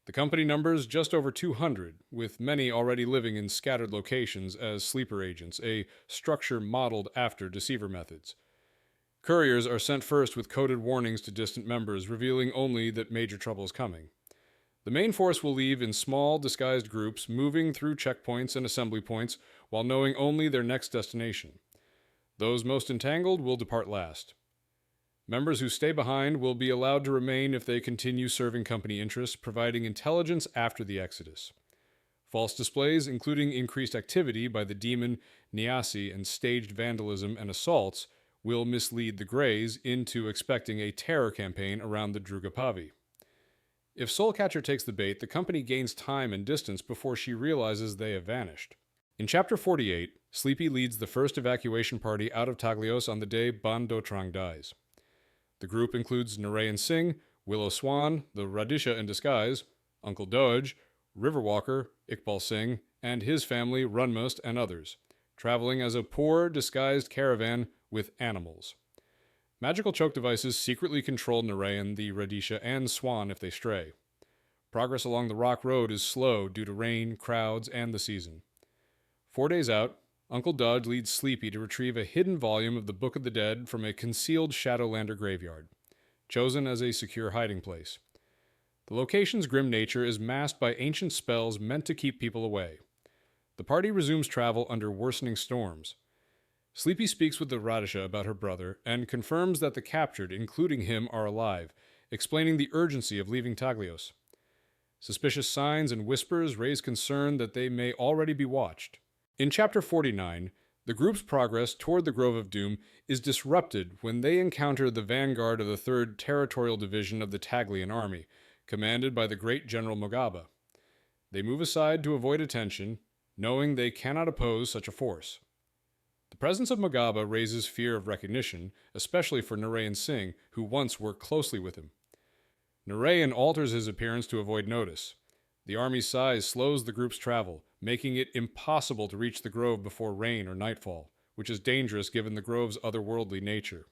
The company numbers just over 200, with many already living in scattered locations as sleeper agents, a structure modeled after deceiver methods. Couriers are sent first with coded warnings to distant members, revealing only that major trouble is coming. The main force will leave in small, disguised groups, moving through checkpoints and assembly points while knowing only their next destination. Those most entangled will depart last. Members who stay behind will be allowed to remain if they continue serving company interests, providing intelligence after the exodus. False displays, including increased activity by the demon Niasi and staged vandalism and assaults, will mislead the Greys into expecting a terror campaign around the Drugapavi. If Soulcatcher takes the bait, the company gains time and distance before she realizes they have vanished. In Chapter 48, Sleepy leads the first evacuation party out of Taglios on the day Ban Dotrang dies. The group includes Narayan Singh, Willow Swan, the Radisha in disguise, Uncle Doge, Riverwalker, Iqbal Singh, and his family, Runmust, and others, traveling as a poor, disguised caravan with animals. Magical choke devices secretly control Narayan, the Radisha, and Swan if they stray. Progress along the rock road is slow due to rain, crowds, and the season. 4 days out, Uncle Doge leads Sleepy to retrieve a hidden volume of the Book of the Dead from a concealed Shadowlander graveyard, chosen as a secure hiding place. The location's grim nature is masked by ancient spells meant to keep people away. The party resumes travel under worsening storms. Sleepy speaks with the Radisha about her brother and confirms that the captured, including him, are alive, explaining the urgency of leaving Taglios. Suspicious signs and whispers raise concern that they may already be watched. In Chapter 49, the group's progress toward the Grove of Doom is disrupted when they encounter the vanguard of the 3rd Territorial Division of the Taglian Army, commanded by the great General Mogaba. They move aside to avoid attention, knowing they cannot oppose such a force. The presence of Mogaba raises fear of recognition, especially for Narayan Singh, who once worked closely with him. Narayan alters his appearance to avoid notice. The army's size slows the group's travel, making it impossible to reach the grove before rain or nightfall, which is dangerous given the grove's otherworldly nature.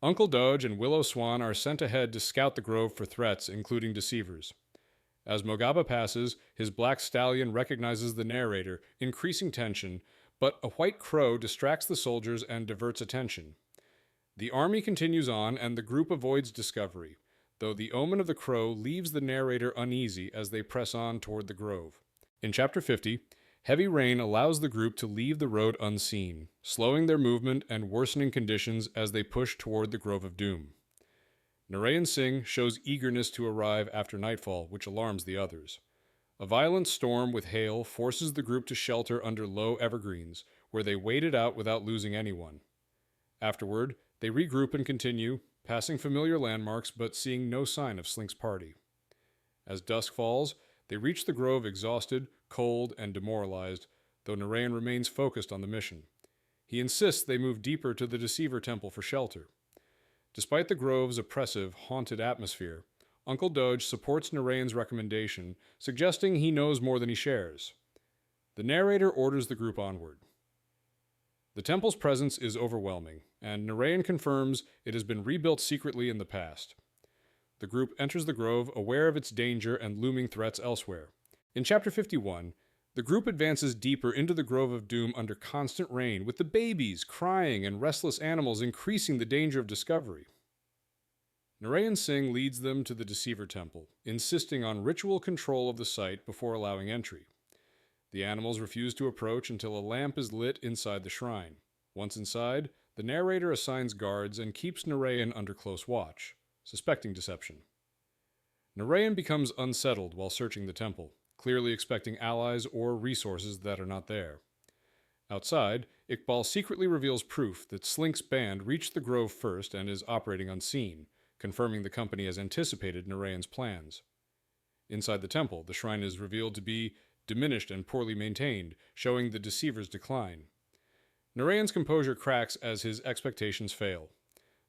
Uncle Doge and Willow Swan are sent ahead to scout the grove for threats, including deceivers. As Mogaba passes, his black stallion recognizes the narrator, increasing tension, but a white crow distracts the soldiers and diverts attention. The army continues on, and the group avoids discovery, though the omen of the crow leaves the narrator uneasy as they press on toward the grove. In Chapter 50, heavy rain allows the group to leave the road unseen, slowing their movement and worsening conditions as they push toward the Grove of Doom. Narayan Singh shows eagerness to arrive after nightfall, which alarms the others. A violent storm with hail forces the group to shelter under low evergreens, where they wait it out without losing anyone. Afterward, they regroup and continue, passing familiar landmarks but seeing no sign of Slink's party. As dusk falls, they reach the grove exhausted, cold, and demoralized, though Narayan remains focused on the mission. He insists they move deeper to the Deceiver Temple for shelter. Despite the grove's oppressive, haunted atmosphere, Uncle Doge supports Narayan's recommendation, suggesting he knows more than he shares. The narrator orders the group onward. The temple's presence is overwhelming, and Narayan confirms it has been rebuilt secretly in the past. The group enters the grove, aware of its danger and looming threats elsewhere. In Chapter 51, the group advances deeper into the Grove of Doom under constant rain, with the babies crying and restless animals increasing the danger of discovery. Narayan Singh leads them to the Deceiver Temple, insisting on ritual control of the site before allowing entry. The animals refuse to approach until a lamp is lit inside the shrine. Once inside, the narrator assigns guards and keeps Narayan under close watch, suspecting deception. Narayan becomes unsettled while searching the temple, clearly expecting allies or resources that are not there. Outside, Iqbal secretly reveals proof that Slink's band reached the grove first and is operating unseen, confirming the company has anticipated Narayan's plans. Inside the temple, the shrine is revealed to be diminished and poorly maintained, showing the deceiver's decline. Narayan's composure cracks as his expectations fail.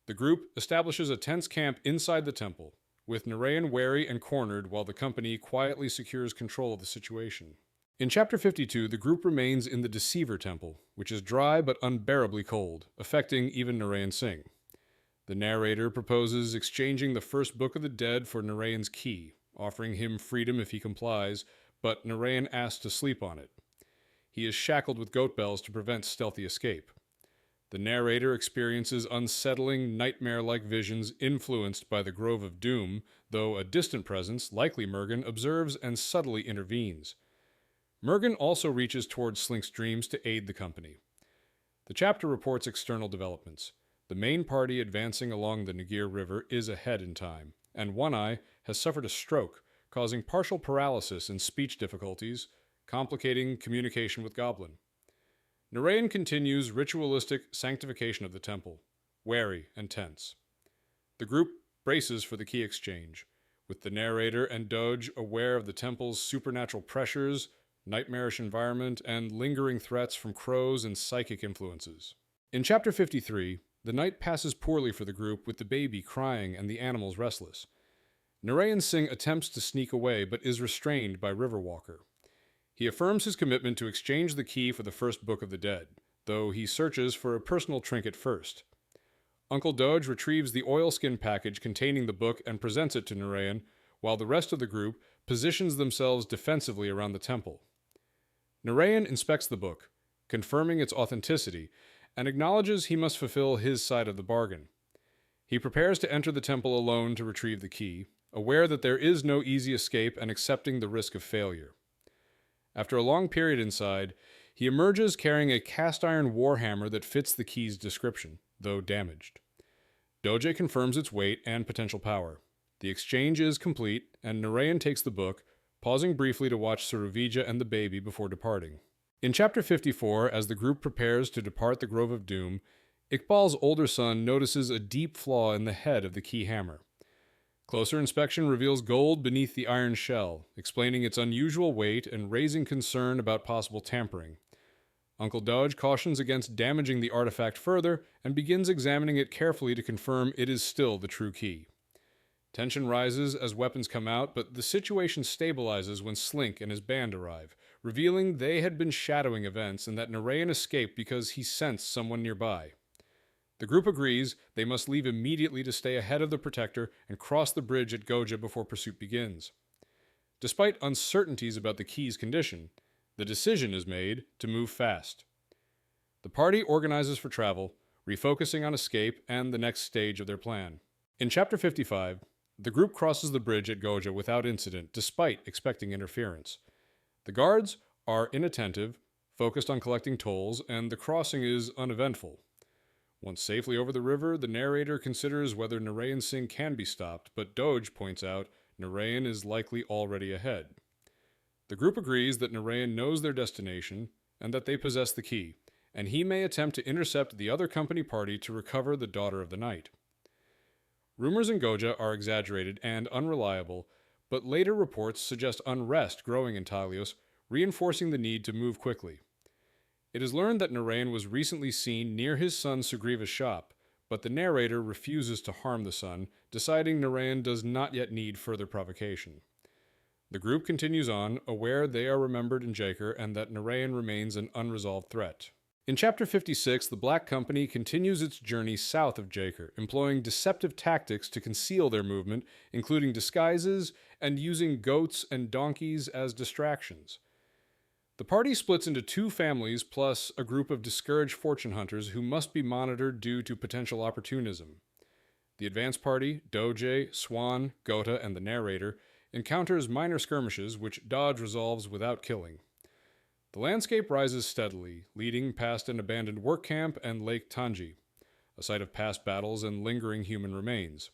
The group establishes a tense camp inside the temple, with Narayan wary and cornered while the company quietly secures control of the situation. In Chapter 52, the group remains in the Deceiver Temple, which is dry but unbearably cold, affecting even Narayan Singh. The narrator proposes exchanging the first book of the dead for Narayan's key, offering him freedom if he complies, but Narayan asks to sleep on it. He is shackled with goat bells to prevent stealthy escape. The narrator experiences unsettling, nightmare-like visions influenced by the Grove of Doom, though a distant presence, likely Mergen, observes and subtly intervenes. Mergen also reaches towards Slink's dreams to aid the company. The chapter reports external developments. The main party advancing along the Nagir River is ahead in time, and One Eye has suffered a stroke, causing partial paralysis and speech difficulties, complicating communication with Goblin. Narayan continues ritualistic sanctification of the temple, wary and tense. The group braces for the key exchange, with the narrator and Doge aware of the temple's supernatural pressures, nightmarish environment, and lingering threats from crows and psychic influences. In Chapter 53, the night passes poorly for the group, with the baby crying and the animals restless. Narayan Singh attempts to sneak away, but is restrained by Riverwalker. He affirms his commitment to exchange the key for the first book of the dead, though he searches for a personal trinket first. Uncle Doge retrieves the oilskin package containing the book and presents it to Narayan, while the rest of the group positions themselves defensively around the temple. Narayan inspects the book, confirming its authenticity, and acknowledges he must fulfill his side of the bargain. He prepares to enter the temple alone to retrieve the key, aware that there is no easy escape and accepting the risk of failure. After a long period inside, he emerges carrying a cast-iron warhammer that fits the key's description, though damaged. Doje confirms its weight and potential power. The exchange is complete, and Narayan takes the book, pausing briefly to watch Suruvija and the baby before departing. In Chapter 54, as the group prepares to depart the Grove of Doom, Iqbal's older son notices a deep flaw in the head of the key hammer. Closer inspection reveals gold beneath the iron shell, explaining its unusual weight and raising concern about possible tampering. Uncle Doge cautions against damaging the artifact further and begins examining it carefully to confirm it is still the true key. Tension rises as weapons come out, but the situation stabilizes when Slink and his band arrive, revealing they had been shadowing events and that Narayan escaped because he sensed someone nearby. The group agrees they must leave immediately to stay ahead of the Protector and cross the bridge at Goja before pursuit begins. Despite uncertainties about the key's condition, the decision is made to move fast. The party organizes for travel, refocusing on escape and the next stage of their plan. In Chapter 55, the group crosses the bridge at Goja without incident, despite expecting interference. The guards are inattentive, focused on collecting tolls, and the crossing is uneventful. Once safely over the river, the narrator considers whether Narayan Singh can be stopped, but Doge points out Narayan is likely already ahead. The group agrees that Narayan knows their destination and that they possess the key, and he may attempt to intercept the other company party to recover the Daughter of the Night. Rumors in Goja are exaggerated and unreliable, but later reports suggest unrest growing in Talios, reinforcing the need to move quickly. It is learned that Narayan was recently seen near his son Sugriva's shop, but the narrator refuses to harm the son, deciding Narayan does not yet need further provocation. The group continues on, aware they are remembered in Jaker and that Narayan remains an unresolved threat. In Chapter 56, the Black Company continues its journey south of Jaker, employing deceptive tactics to conceal their movement, including disguises and using goats and donkeys as distractions. The party splits into two families plus a group of discouraged fortune hunters who must be monitored due to potential opportunism. The advance party, Doje, Swan, Gota, and the narrator, encounters minor skirmishes which Dodge resolves without killing. The landscape rises steadily, leading past an abandoned work camp and Lake Tanji, a site of past battles and lingering human remains.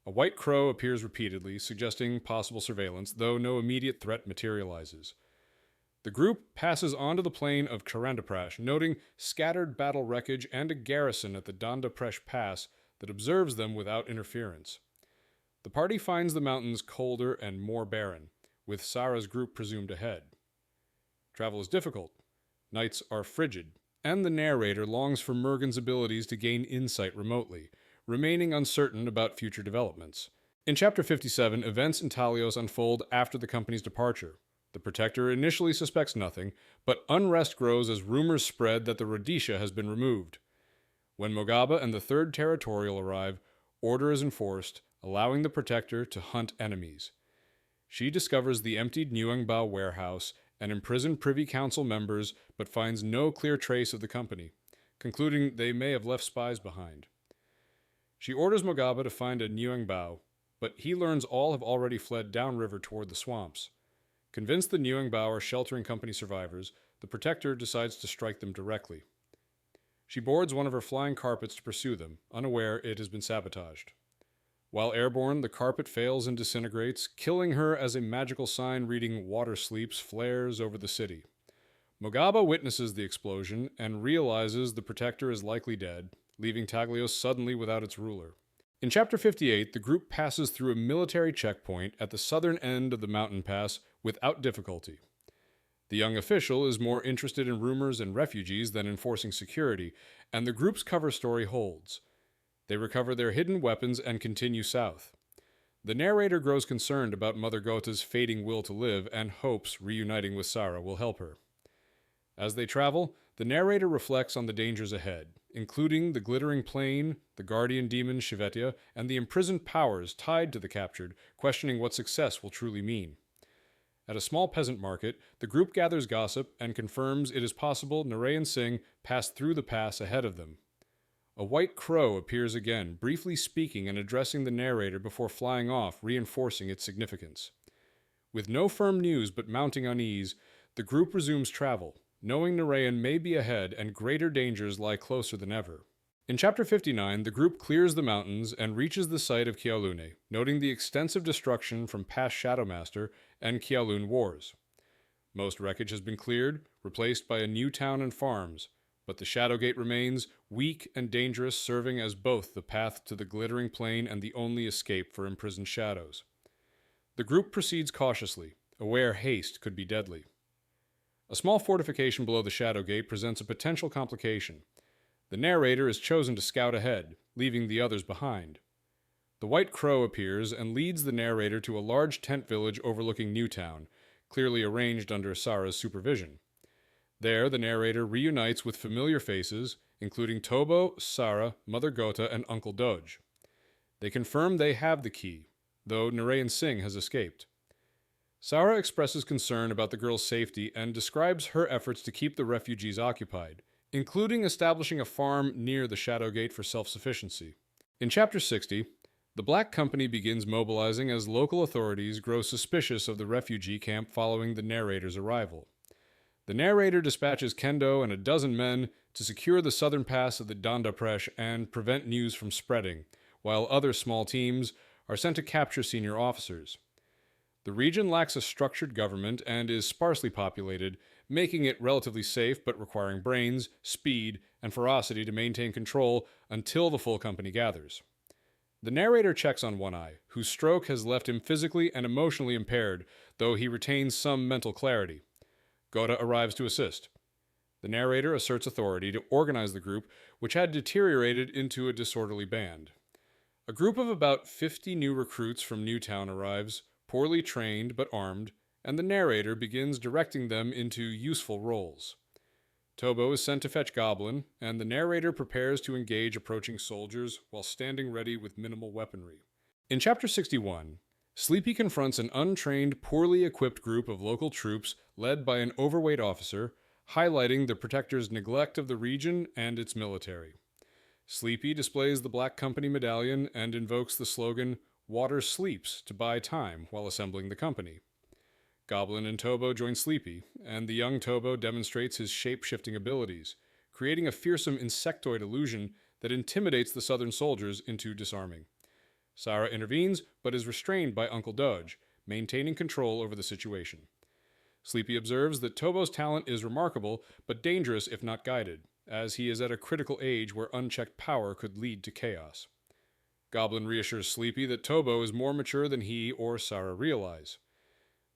A white crow appears repeatedly, suggesting possible surveillance, though no immediate threat materializes. The group passes onto the plain of Karandaprash, noting scattered battle wreckage and a garrison at the Dandapresh Pass that observes them without interference. The party finds the mountains colder and more barren, with Sara's group presumed ahead. Travel is difficult, nights are frigid, and the narrator longs for Mergen's abilities to gain insight remotely, remaining uncertain about future developments. In Chapter 57, events in Talios unfold after the company's departure. The Protector initially suspects nothing, but unrest grows as rumors spread that the Rhodesia has been removed. When Mogaba and the Third Territorial arrive, order is enforced, allowing the Protector to hunt enemies. She discovers the emptied Nuangbao warehouse and imprisoned Privy Council members, but finds no clear trace of the company, concluding they may have left spies behind. She orders Mogaba to find a Nuangbao, but he learns all have already fled downriver toward the swamps. Convinced the Nuangbao are sheltering company survivors, the Protector decides to strike them directly. She boards one of her flying carpets to pursue them, unaware it has been sabotaged. While airborne, the carpet fails and disintegrates, killing her as a magical sign reading "Water Sleeps" flares over the city. Mogaba witnesses the explosion and realizes the Protector is likely dead, leaving Taglios suddenly without its ruler. In Chapter 58, the group passes through a military checkpoint at the southern end of the mountain pass without difficulty. The young official is more interested in rumors and refugees than enforcing security, and the group's cover story holds. They recover their hidden weapons and continue south. The narrator grows concerned about Mother Gota's fading will to live and hopes reuniting with Sara will help her. As they travel, the narrator reflects on the dangers ahead, including the glittering plain, the guardian demon Shivetia, and the imprisoned powers tied to the captured, questioning what success will truly mean. At a small peasant market, the group gathers gossip and confirms it is possible Narayan Singh passed through the pass ahead of them. A white crow appears again, briefly speaking and addressing the narrator before flying off, reinforcing its significance. With no firm news but mounting unease, the group resumes travel, knowing Narayan may be ahead and greater dangers lie closer than ever. In Chapter 59, the group clears the mountains and reaches the site of Kyaulune, noting the extensive destruction from past Shadowmaster and Kyaulun wars. Most wreckage has been cleared, replaced by a new town and farms, but the Shadowgate remains, weak and dangerous, serving as both the path to the glittering plain and the only escape for imprisoned shadows. The group proceeds cautiously, aware haste could be deadly. A small fortification below the Shadowgate presents a potential complication. The narrator is chosen to scout ahead, leaving the others behind. The White Crow appears and leads the narrator to a large tent village overlooking Newtown, clearly arranged under Sara's supervision. There, the narrator reunites with familiar faces, including Tobo, Sara, Mother Gota, and Uncle Doge. They confirm they have the key, though Narayan Singh has escaped. Sara expresses concern about the girl's safety and describes her efforts to keep the refugees occupied, including establishing a farm near the Shadowgate for self-sufficiency. In Chapter 60, the Black Company begins mobilizing as local authorities grow suspicious of the refugee camp following the narrator's arrival. The narrator dispatches Kendo and a dozen men to secure the southern pass of the Dandapresh and prevent news from spreading, while other small teams are sent to capture senior officers. The region lacks a structured government and is sparsely populated, making it relatively safe but requiring brains, speed, and ferocity to maintain control until the full company gathers. The narrator checks on One Eye, whose stroke has left him physically and emotionally impaired, though he retains some mental clarity. Gota arrives to assist. The narrator asserts authority to organize the group, which had deteriorated into a disorderly band. A group of about 50 new recruits from Newtown arrives, poorly trained but armed, and the narrator begins directing them into useful roles. Tobo is sent to fetch Goblin, and the narrator prepares to engage approaching soldiers while standing ready with minimal weaponry. In Chapter 61, Sleepy confronts an untrained, poorly equipped group of local troops led by an overweight officer, highlighting the Protector's neglect of the region and its military. Sleepy displays the Black Company medallion and invokes the slogan, "Water sleeps," to buy time while assembling the company. Goblin and Tobo join Sleepy, and the young Tobo demonstrates his shape-shifting abilities, creating a fearsome insectoid illusion that intimidates the southern soldiers into disarming. Sara intervenes, but is restrained by Uncle Doge, maintaining control over the situation. Sleepy observes that Tobo's talent is remarkable, but dangerous if not guided, as he is at a critical age where unchecked power could lead to chaos. Goblin reassures Sleepy that Tobo is more mature than he or Sarah realize.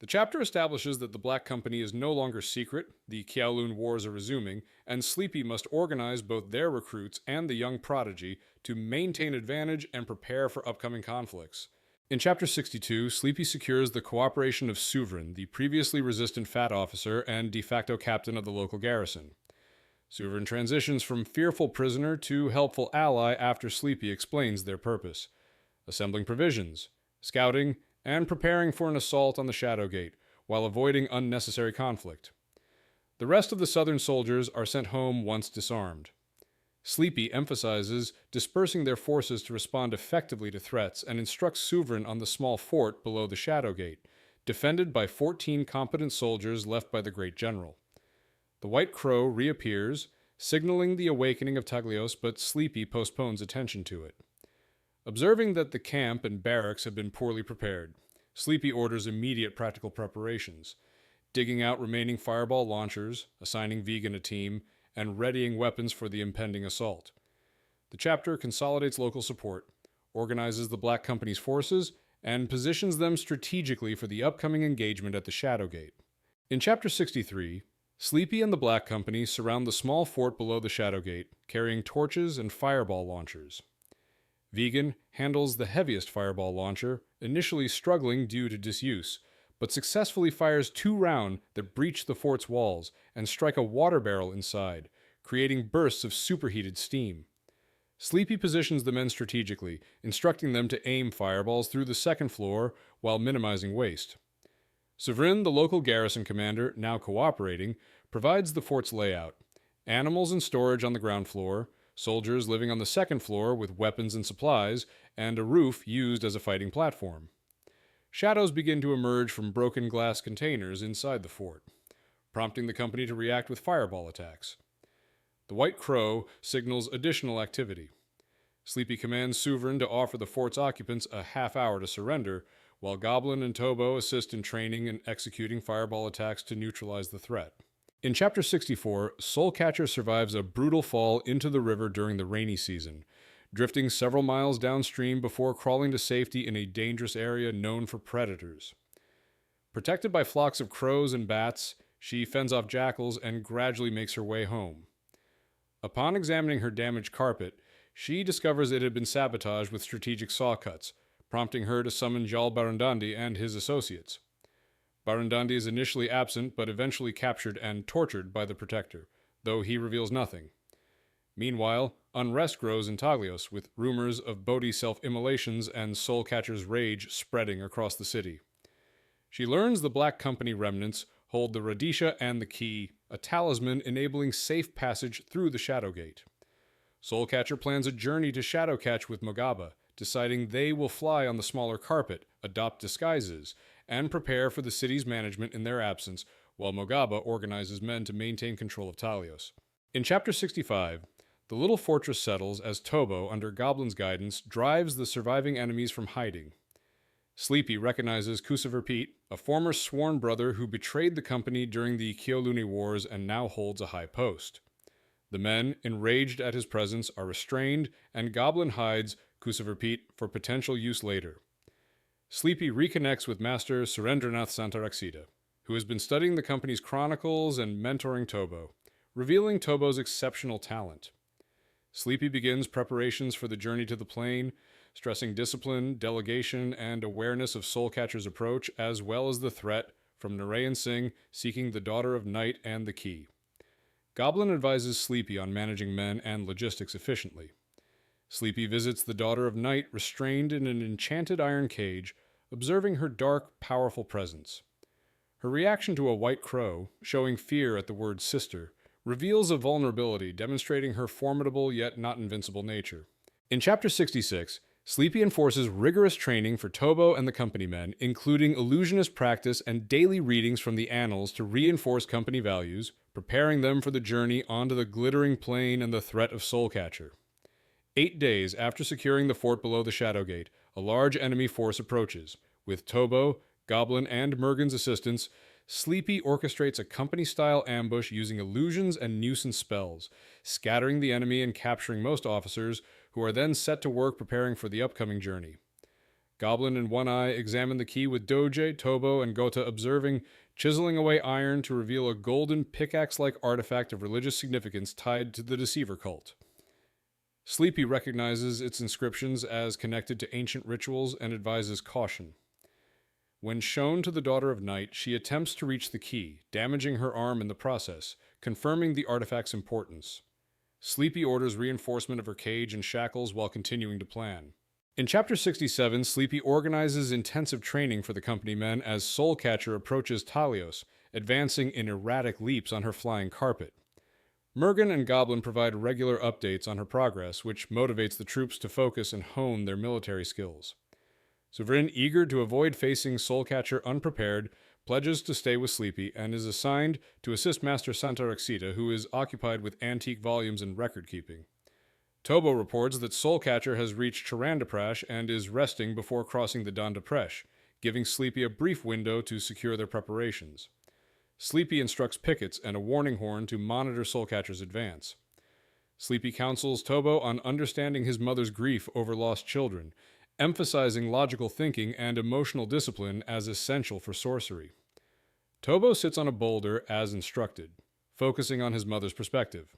The chapter establishes that the Black Company is no longer secret, the Kowloon Wars are resuming, and Sleepy must organize both their recruits and the young prodigy to maintain advantage and prepare for upcoming conflicts. In Chapter 62, Sleepy secures the cooperation of Sovereign, the previously resistant Fat officer and de facto captain of the local garrison. Sovereign transitions from fearful prisoner to helpful ally after Sleepy explains their purpose: assembling provisions, scouting, and preparing for an assault on the Shadowgate, while avoiding unnecessary conflict. The rest of the Southern soldiers are sent home once disarmed. Sleepy emphasizes dispersing their forces to respond effectively to threats and instructs Sovereign on the small fort below the Shadowgate, defended by 14 competent soldiers left by the Great General. The White Crow reappears, signaling the awakening of Taglios, but Sleepy postpones attention to it. Observing that the camp and barracks have been poorly prepared, Sleepy orders immediate practical preparations, digging out remaining fireball launchers, assigning Vegan a team, and readying weapons for the impending assault. The chapter consolidates local support, organizes the Black Company's forces, and positions them strategically for the upcoming engagement at the Shadowgate. In Chapter 63, Sleepy and the Black Company surround the small fort below the Shadowgate, carrying torches and fireball launchers. Vegan handles the heaviest fireball launcher, initially struggling due to disuse, but successfully fires 2 rounds that breach the fort's walls and strike a water barrel inside, creating bursts of superheated steam. Sleepy positions the men strategically, instructing them to aim fireballs through the second floor while minimizing waste. Sovereign, the local garrison commander, now cooperating, provides the fort's layout: animals in storage on the ground floor, soldiers living on the second floor with weapons and supplies, and a roof used as a fighting platform. Shadows begin to emerge from broken glass containers inside the fort, prompting the company to react with fireball attacks. The White Crow signals additional activity. Sleepy commands Sovereign to offer the fort's occupants a half hour to surrender, while Goblin and Tobo assist in training and executing fireball attacks to neutralize the threat. In Chapter 64, Soulcatcher survives a brutal fall into the river during the rainy season, drifting several miles downstream before crawling to safety in a dangerous area known for predators. Protected by flocks of crows and bats, she fends off jackals and gradually makes her way home. Upon examining her damaged carpet, she discovers it had been sabotaged with strategic saw cuts, prompting her to summon Jal Barandandi and his associates. Barandandi is initially absent, but eventually captured and tortured by the Protector, though he reveals nothing. Meanwhile, unrest grows in Taglios, with rumors of Bodhi self-immolations and Soulcatcher's rage spreading across the city. She learns the Black Company remnants hold the Radisha and the Key, a talisman enabling safe passage through the Shadowgate. Soulcatcher plans a journey to Shadowcatch with Mogaba, deciding they will fly on the smaller carpet, adopt disguises, and prepare for the city's management in their absence, while Mogaba organizes men to maintain control of Taglios. In Chapter 65, the little fortress settles as Tobo, under Goblin's guidance, drives the surviving enemies from hiding. Sleepy recognizes Kusaver Pete, a former sworn brother who betrayed the company during the Kowloon Wars and now holds a high post. The men, enraged at his presence, are restrained, and Goblin hides Kusaver Pete for potential use later. Sleepy reconnects with Master Surendranath Santaraksita, who has been studying the company's Chronicles and mentoring Tobo, revealing Tobo's exceptional talent. Sleepy begins preparations for the journey to the plane, stressing discipline, delegation, and awareness of Soulcatcher's approach, as well as the threat from Narayan Singh seeking the Daughter of Night and the Key. Goblin advises Sleepy on managing men and logistics efficiently. Sleepy visits the Daughter of Night restrained in an enchanted iron cage, observing her dark, powerful presence. Her reaction to a white crow, showing fear at the word sister, reveals a vulnerability demonstrating her formidable yet not invincible nature. In Chapter 66, Sleepy enforces rigorous training for Tobo and the company men, including illusionist practice and daily readings from the annals to reinforce company values, preparing them for the journey onto the glittering plain and the threat of Soulcatcher. 8 days after securing the fort below the Shadowgate, a large enemy force approaches. With Tobo, Goblin, and Mergen's assistance, Sleepy orchestrates a company-style ambush using illusions and nuisance spells, scattering the enemy and capturing most officers, who are then set to work preparing for the upcoming journey. Goblin and One Eye examine the key with Doge, Tobo, and Gota observing, chiseling away iron to reveal a golden pickaxe-like artifact of religious significance tied to the Deceiver cult. Sleepy recognizes its inscriptions as connected to ancient rituals and advises caution. When shown to the Daughter of Night, she attempts to reach the key, damaging her arm in the process, confirming the artifact's importance. Sleepy orders reinforcement of her cage and shackles while continuing to plan. In Chapter 67, Sleepy organizes intensive training for the company men as Soulcatcher approaches Talios, advancing in erratic leaps on her flying carpet. Mergen and Goblin provide regular updates on her progress, which motivates the troops to focus and hone their military skills. Sovereign, eager to avoid facing Soulcatcher unprepared, pledges to stay with Sleepy and is assigned to assist Master Santarexita, who is occupied with antique volumes and record-keeping. Tobo reports that Soulcatcher has reached Charandaprash and is resting before crossing the Dandapresh, giving Sleepy a brief window to secure their preparations. Sleepy instructs pickets and a warning horn to monitor Soulcatcher's advance. Sleepy counsels Tobo on understanding his mother's grief over lost children, emphasizing logical thinking and emotional discipline as essential for sorcery. Tobo sits on a boulder as instructed, focusing on his mother's perspective.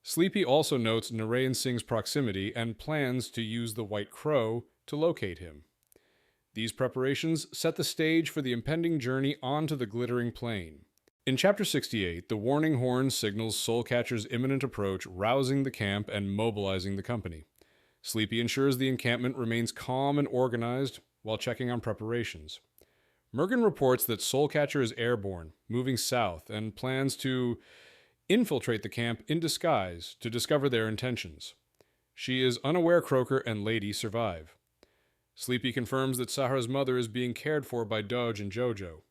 Sleepy also notes Narayan Singh's proximity and plans to use the White Crow to locate him. These preparations set the stage for the impending journey onto the glittering plain. In Chapter 68, the warning horn signals Soulcatcher's imminent approach, rousing the camp and mobilizing the company. Sleepy ensures the encampment remains calm and organized while checking on preparations. Mergen reports that Soulcatcher is airborne, moving south, and plans to infiltrate the camp in disguise to discover their intentions. She is unaware Croaker and Lady survive. Sleepy confirms that Sahara's mother is being cared for by Doge and Jojo.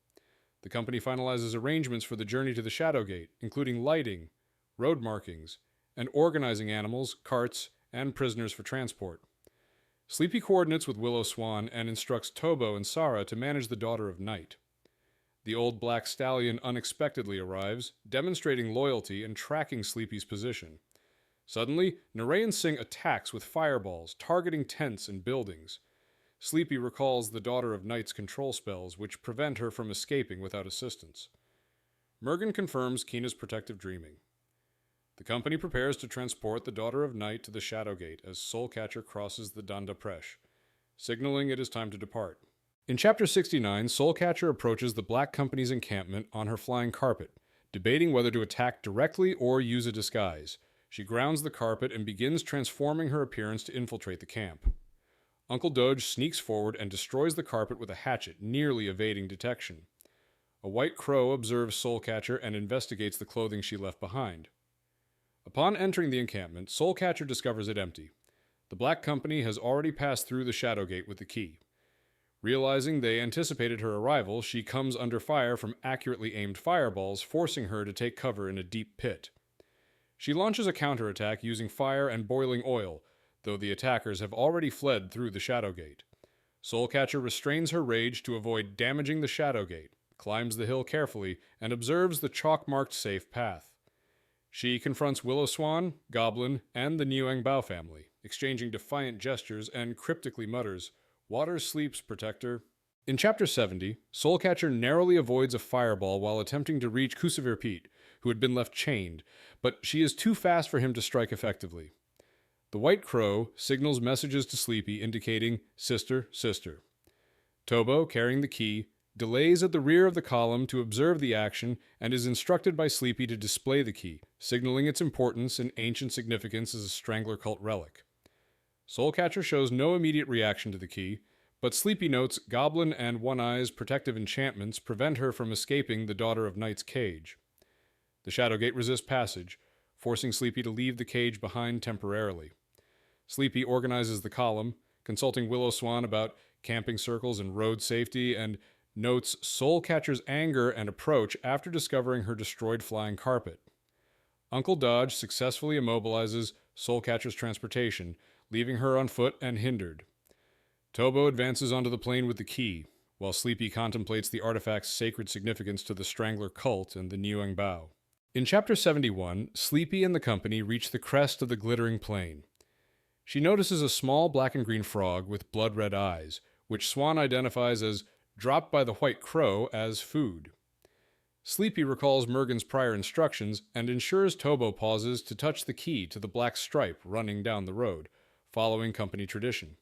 The company finalizes arrangements for the journey to the Shadowgate, including lighting, road markings, and organizing animals, carts, and prisoners for transport. Sleepy coordinates with Willow Swan and instructs Tobo and Sara to manage the Daughter of Night. The old black stallion unexpectedly arrives, demonstrating loyalty and tracking Sleepy's position. Suddenly, Narayan Singh attacks with fireballs, targeting tents and buildings. Sleepy recalls the Daughter of Night's control spells, which prevent her from escaping without assistance. Mergen confirms Keena's protective dreaming. The company prepares to transport the Daughter of Night to the Shadowgate as Soulcatcher crosses the Dandapresh, signaling it is time to depart. In Chapter 69, Soulcatcher approaches the Black Company's encampment on her flying carpet, debating whether to attack directly or use a disguise. She grounds the carpet and begins transforming her appearance to infiltrate the camp. Uncle Doge sneaks forward and destroys the carpet with a hatchet, nearly evading detection. A White Crow observes Soulcatcher and investigates the clothing she left behind. Upon entering the encampment, Soulcatcher discovers it empty. The Black Company has already passed through the Shadowgate with the key. Realizing they anticipated her arrival, she comes under fire from accurately aimed fireballs, forcing her to take cover in a deep pit. She launches a counterattack using fire and boiling oil, though the attackers have already fled through the Shadowgate. Soulcatcher restrains her rage to avoid damaging the Shadowgate, climbs the hill carefully, and observes the chalk-marked safe path. She confronts Willow Swan, Goblin, and the Niuang Bao family, exchanging defiant gestures and cryptically mutters, "Water sleeps, protector." In Chapter 70, Soulcatcher narrowly avoids a fireball while attempting to reach Kusavir Pete, who had been left chained, but she is too fast for him to strike effectively. The White Crow signals messages to Sleepy indicating, "Sister, sister." Tobo, carrying the key, delays at the rear of the column to observe the action and is instructed by Sleepy to display the key, signaling its importance and ancient significance as a Strangler cult relic. Soulcatcher shows no immediate reaction to the key, but Sleepy notes Goblin and One Eye's protective enchantments prevent her from escaping the Daughter of Night's cage. The Shadowgate resists passage, forcing Sleepy to leave the cage behind temporarily. Sleepy organizes the column, consulting Willow Swan about camping circles and road safety, and notes Soulcatcher's anger and approach after discovering her destroyed flying carpet. Uncle Dodge successfully immobilizes Soulcatcher's transportation, leaving her on foot and hindered. Tobo advances onto the plain with the key. while Sleepy contemplates the artifact's sacred significance to the Strangler cult and the Niueng Bao. In Chapter 71, Sleepy and the company reach the crest of the glittering plain. She notices a small black and green frog with blood-red eyes, which Swan identifies as dropped by the white crow as food. Sleepy recalls Mergen's prior instructions and ensures Tobo pauses to touch the key to the black stripe running down the road, following company tradition.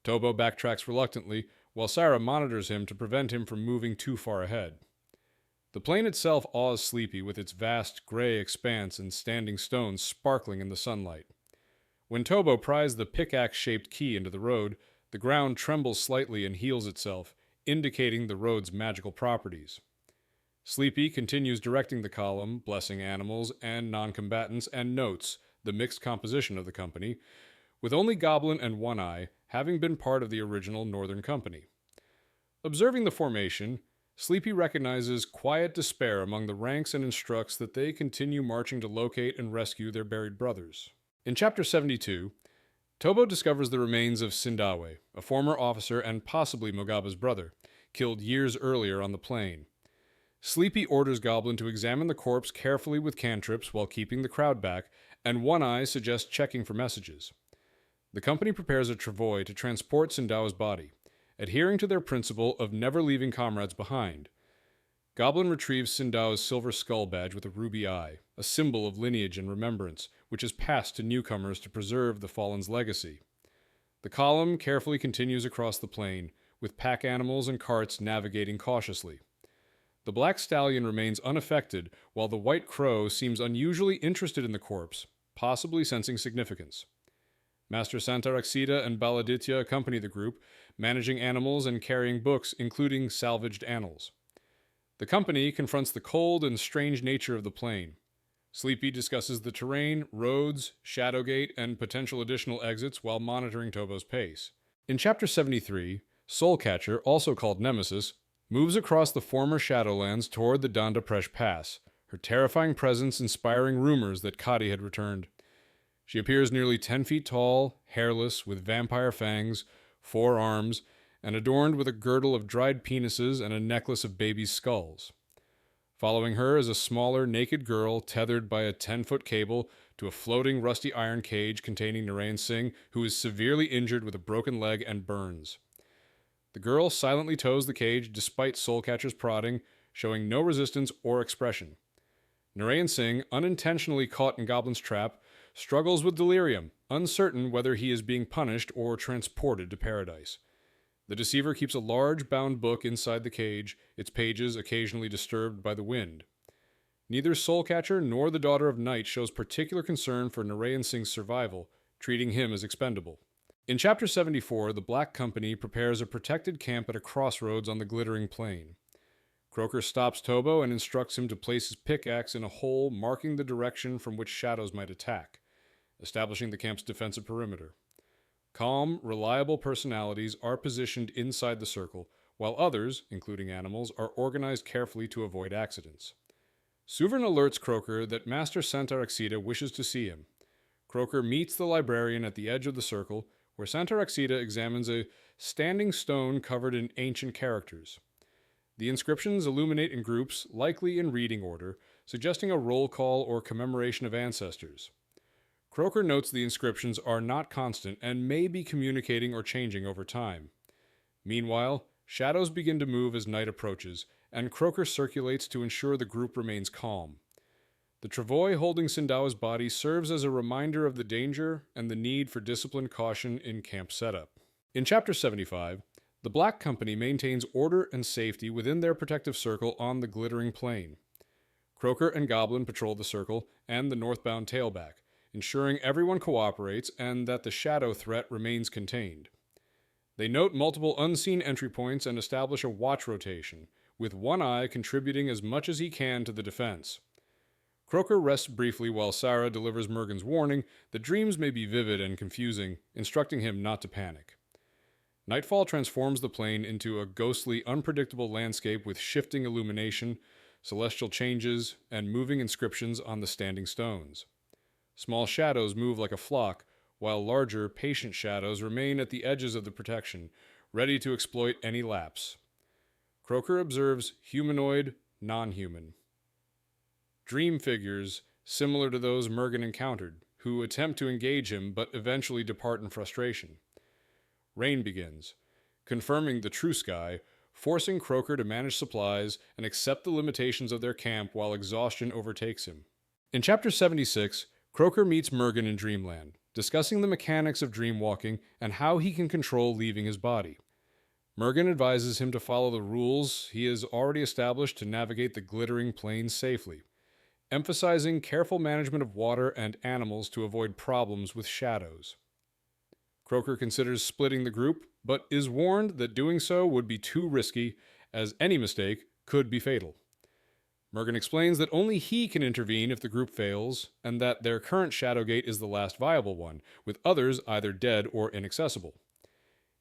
Tobo backtracks reluctantly, while Sarah monitors him to prevent him from moving too far ahead. The plain itself awes Sleepy with its vast gray expanse and standing stones sparkling in the sunlight. When Tobo pries the pickaxe-shaped key into the road, the ground trembles slightly and heals itself, indicating the road's magical properties. Sleepy continues directing the column, blessing animals and non-combatants, and notes the mixed composition of the company, with only Goblin and One Eye having been part of the original Northern Company. Observing the formation, Sleepy recognizes quiet despair among the ranks and instructs that they continue marching to locate and rescue their buried brothers. In Chapter 72, Tobo discovers the remains of Sindawe, a former officer and possibly Mogaba's brother, killed years earlier on the plain. Sleepy orders Goblin to examine the corpse carefully with cantrips while keeping the crowd back, and One Eye suggests checking for messages. The company prepares a travois to transport Sindao's body, adhering to their principle of never leaving comrades behind. Goblin retrieves Sindao's silver skull badge with a ruby eye, a symbol of lineage and remembrance, which is passed to newcomers to preserve the fallen's legacy. The column carefully continues across the plain, with pack animals and carts navigating cautiously. The black stallion remains unaffected, while the white crow seems unusually interested in the corpse, possibly sensing significance. Master Santaraxida and Baladitya accompany the group, managing animals and carrying books, including salvaged annals. The company confronts the cold and strange nature of the plain. Sleepy discusses the terrain, roads, Shadowgate, and potential additional exits while monitoring Tobo's pace. In Chapter 73, Soulcatcher, also called Nemesis, moves across the former Shadowlands toward the Dandapresh Pass, her terrifying presence inspiring rumors that Kadi had returned. She appears nearly 10 feet tall, hairless, with vampire fangs, 4 arms, and adorned with a girdle of dried penises and a necklace of babies' skulls. Following her is a smaller, naked girl tethered by a 10-foot cable to a floating rusty iron cage containing Narayan Singh, who is severely injured with a broken leg and burns. The girl silently tows the cage despite Soulcatcher's prodding, showing no resistance or expression. Narayan Singh, unintentionally caught in Goblin's trap, struggles with delirium, uncertain whether he is being punished or transported to paradise. The deceiver keeps a large bound book inside the cage, its pages occasionally disturbed by the wind. Neither Soulcatcher nor the Daughter of Night shows particular concern for Narayan Singh's survival, treating him as expendable. In Chapter 74, the Black Company prepares a protected camp at a crossroads on the glittering plain. Croker stops Tobo and instructs him to place his pickaxe in a hole marking the direction from which shadows might attack, establishing the camp's defensive perimeter. Calm, reliable personalities are positioned inside the circle, while others, including animals, are organized carefully to avoid accidents. Suvern alerts Croker that Master Santaraxida wishes to see him. Croker meets the librarian at the edge of the circle, where Santaraxida examines a standing stone covered in ancient characters. The inscriptions illuminate in groups, likely in reading order, suggesting a roll call or commemoration of ancestors. Croker notes the inscriptions are not constant and may be communicating or changing over time. Meanwhile, shadows begin to move as night approaches, and Croker circulates to ensure the group remains calm. The travois holding Sindao's body serves as a reminder of the danger and the need for disciplined caution in camp setup. In Chapter 75, the Black Company maintains order and safety within their protective circle on the glittering plain. Croker and Goblin patrol the circle and the northbound tailback, ensuring everyone cooperates and that the shadow threat remains contained. They note multiple unseen entry points and establish a watch rotation, with One Eye contributing as much as he can to the defense. Croker rests briefly while Sarah delivers Mergen's warning that dreams may be vivid and confusing, instructing him not to panic. Nightfall transforms the plain into a ghostly, unpredictable landscape with shifting illumination, celestial changes, and moving inscriptions on the standing stones. Small shadows move like a flock, while larger, patient shadows remain at the edges of the protection, ready to exploit any lapse. Croker observes humanoid, non-human. Dream figures similar to those Mergen encountered, who attempt to engage him but eventually depart in frustration. Rain begins, confirming the true sky, forcing Croker to manage supplies and accept the limitations of their camp while exhaustion overtakes him. In Chapter 76, Croker meets Mergen in Dreamland, discussing the mechanics of dreamwalking and how he can control leaving his body. Mergen advises him to follow the rules he has already established to navigate the glittering plains safely, emphasizing careful management of water and animals to avoid problems with shadows. Croker considers splitting the group, but is warned that doing so would be too risky, as any mistake could be fatal. Mergen explains that only he can intervene if the group fails, and that their current Shadowgate is the last viable one, with others either dead or inaccessible.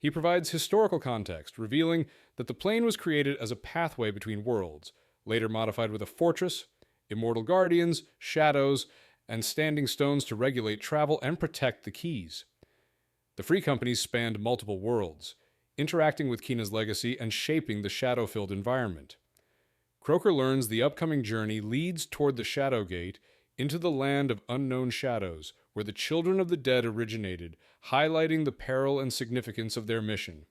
He provides historical context, revealing that the plane was created as a pathway between worlds, later modified with a fortress, immortal guardians, shadows, and standing stones to regulate travel and protect the keys. The Free Companies spanned multiple worlds, interacting with Kina's legacy and shaping the shadow-filled environment. Croker learns the upcoming journey leads toward the Shadowgate into the land of unknown shadows, where the children of the dead originated, highlighting the peril and significance of their mission.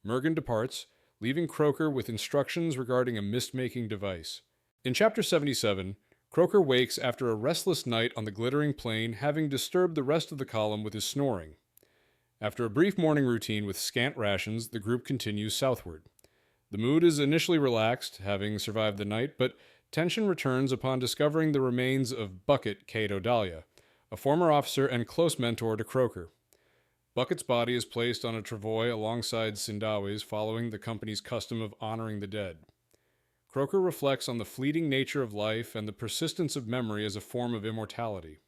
Mergen departs, leaving Croker with instructions regarding a mist-making device. In Chapter 77, Croker wakes after a restless night on the glittering plain, having disturbed the rest of the column with his snoring. After a brief morning routine with scant rations, the group continues southward. The mood is initially relaxed, having survived the night, but tension returns upon discovering the remains of Bucket Cato Dahlia, a former officer and close mentor to Croker. Bucket's body is placed on a travois alongside Sindawi's, following the company's custom of honoring the dead. Croker reflects on the fleeting nature of life and the persistence of memory as a form of immortality.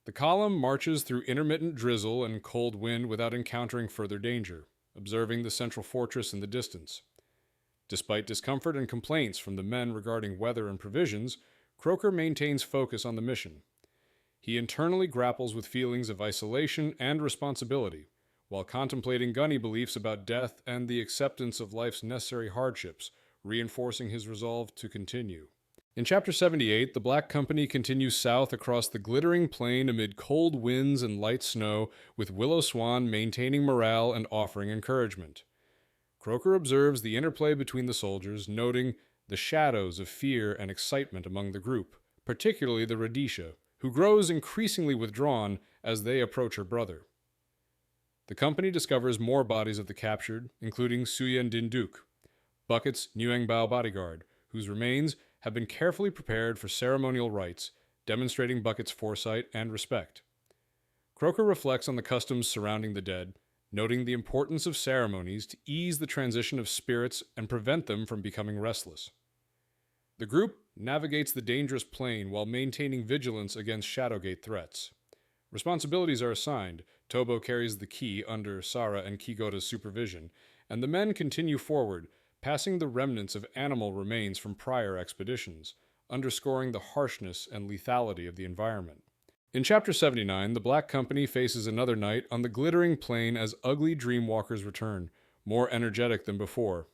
The column marches through intermittent drizzle and cold wind without encountering further danger, observing the central fortress in the distance. Despite discomfort and complaints from the men regarding weather and provisions, Croker maintains focus on the mission. He internally grapples with feelings of isolation and responsibility, while contemplating gunny beliefs about death and the acceptance of life's necessary hardships, reinforcing his resolve to continue. In Chapter 78, the Black Company continues south across the glittering plain amid cold winds and light snow, with Willow Swan maintaining morale and offering encouragement. Croker observes the interplay between the soldiers, noting the shadows of fear and excitement among the group, particularly the Radisha, who grows increasingly withdrawn as they approach her brother. The company discovers more bodies of the captured, including Suyen Dinduk, Bucket's Nuengbao bodyguard, whose remains have been carefully prepared for ceremonial rites, demonstrating Bucket's foresight and respect. Croker reflects on the customs surrounding the dead, noting the importance of ceremonies to ease the transition of spirits and prevent them from becoming restless. The group navigates the dangerous plain while maintaining vigilance against Shadowgate threats. Responsibilities are assigned. Tobo carries the key under Sara and Kigota's supervision, and the men continue forward, passing the remnants of animal remains from prior expeditions, underscoring the harshness and lethality of the environment. In Chapter 79, the Black Company faces another night on the glittering plain as ugly dreamwalkers return, more energetic than before.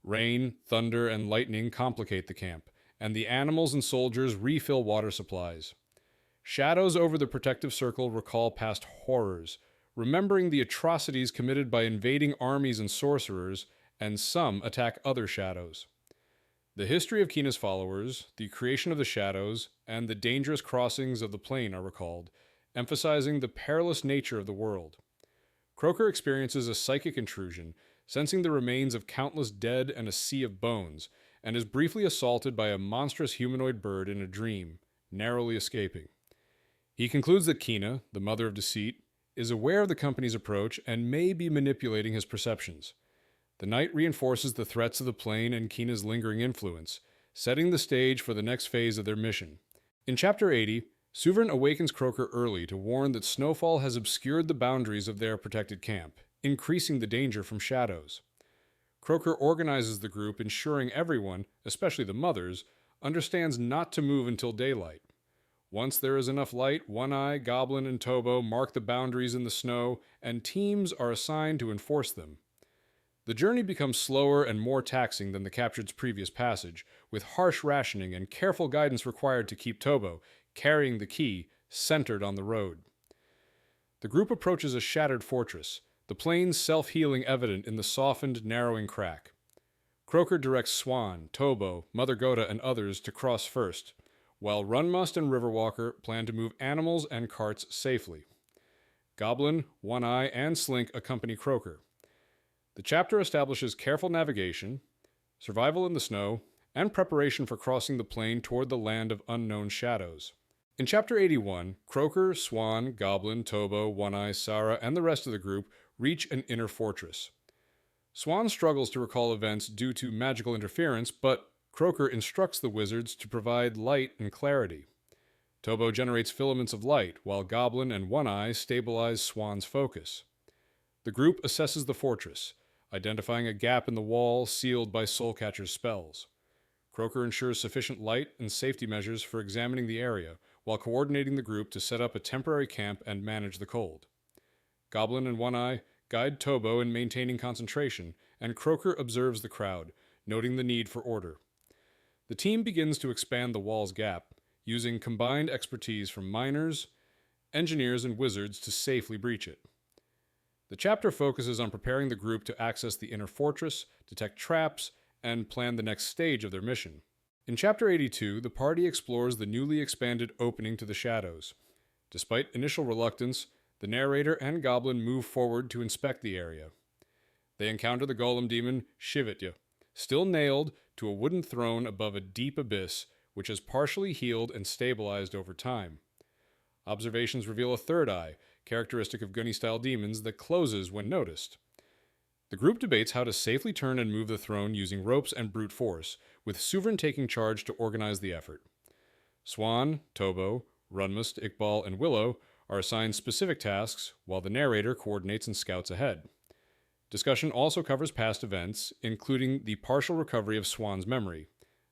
Rain, thunder, and lightning complicate the camp, and the animals and soldiers refill water supplies. Shadows over the protective circle recall past horrors, remembering the atrocities committed by invading armies and sorcerers, and some attack other shadows. The history of Kina's followers, the creation of the shadows, and the dangerous crossings of the plain are recalled, emphasizing the perilous nature of the world. Croker experiences a psychic intrusion, sensing the remains of countless dead and a sea of bones, and is briefly assaulted by a monstrous humanoid bird in a dream, narrowly escaping. He concludes that Kina, the mother of deceit, is aware of the company's approach and may be manipulating his perceptions. The night reinforces the threats of the plain and Kina's lingering influence, setting the stage for the next phase of their mission. In Chapter 80, Sovereign awakens Croker early to warn that snowfall has obscured the boundaries of their protected camp, increasing the danger from shadows. Croker organizes the group, ensuring everyone, especially the mothers, understands not to move until daylight. Once there is enough light, One Eye, Goblin, and Tobo mark the boundaries in the snow, and teams are assigned to enforce them. The journey becomes slower and more taxing than the captured's previous passage, with harsh rationing and careful guidance required to keep Tobo, carrying the key, centered on the road. The group approaches a shattered fortress, the plane's self-healing evident in the softened, narrowing crack. Croker directs Swan, Tobo, Mother Goda, and others to cross first, while Runmust and Riverwalker plan to move animals and carts safely. Goblin, One Eye, and Slink accompany Croker. The chapter establishes careful navigation, survival in the snow, and preparation for crossing the plain toward the land of unknown shadows. In Chapter 81, Croker, Swan, Goblin, Tobo, One Eye, Sarah, and the rest of the group reach an inner fortress. Swan struggles to recall events due to magical interference, but Croker instructs the wizards to provide light and clarity. Tobo generates filaments of light, while Goblin and One Eye stabilize Swan's focus. The group assesses the fortress, identifying a gap in the wall sealed by Soulcatcher's spells. Croker ensures sufficient light and safety measures for examining the area, while coordinating the group to set up a temporary camp and manage the cold. Goblin and One Eye guide Tobo in maintaining concentration, and Croker observes the crowd, noting the need for order. The team begins to expand the wall's gap, using combined expertise from miners, engineers, and wizards to safely breach it. The chapter focuses on preparing the group to access the inner fortress, detect traps, and plan the next stage of their mission. In Chapter 82, the party explores the newly expanded opening to the shadows. Despite initial reluctance, the narrator and Goblin move forward to inspect the area. They encounter the golem demon Shivitya, still nailed to a wooden throne above a deep abyss, which has partially healed and stabilized over time. Observations reveal a third eye, characteristic of Gunny-style demons, that closes when noticed. The group debates how to safely turn and move the throne using ropes and brute force, with Sovereign taking charge to organize the effort. Swan, Tobo, Runmust, Iqbal, and Willow are assigned specific tasks, while the narrator coordinates and scouts ahead. Discussion also covers past events, including the partial recovery of Swan's memory,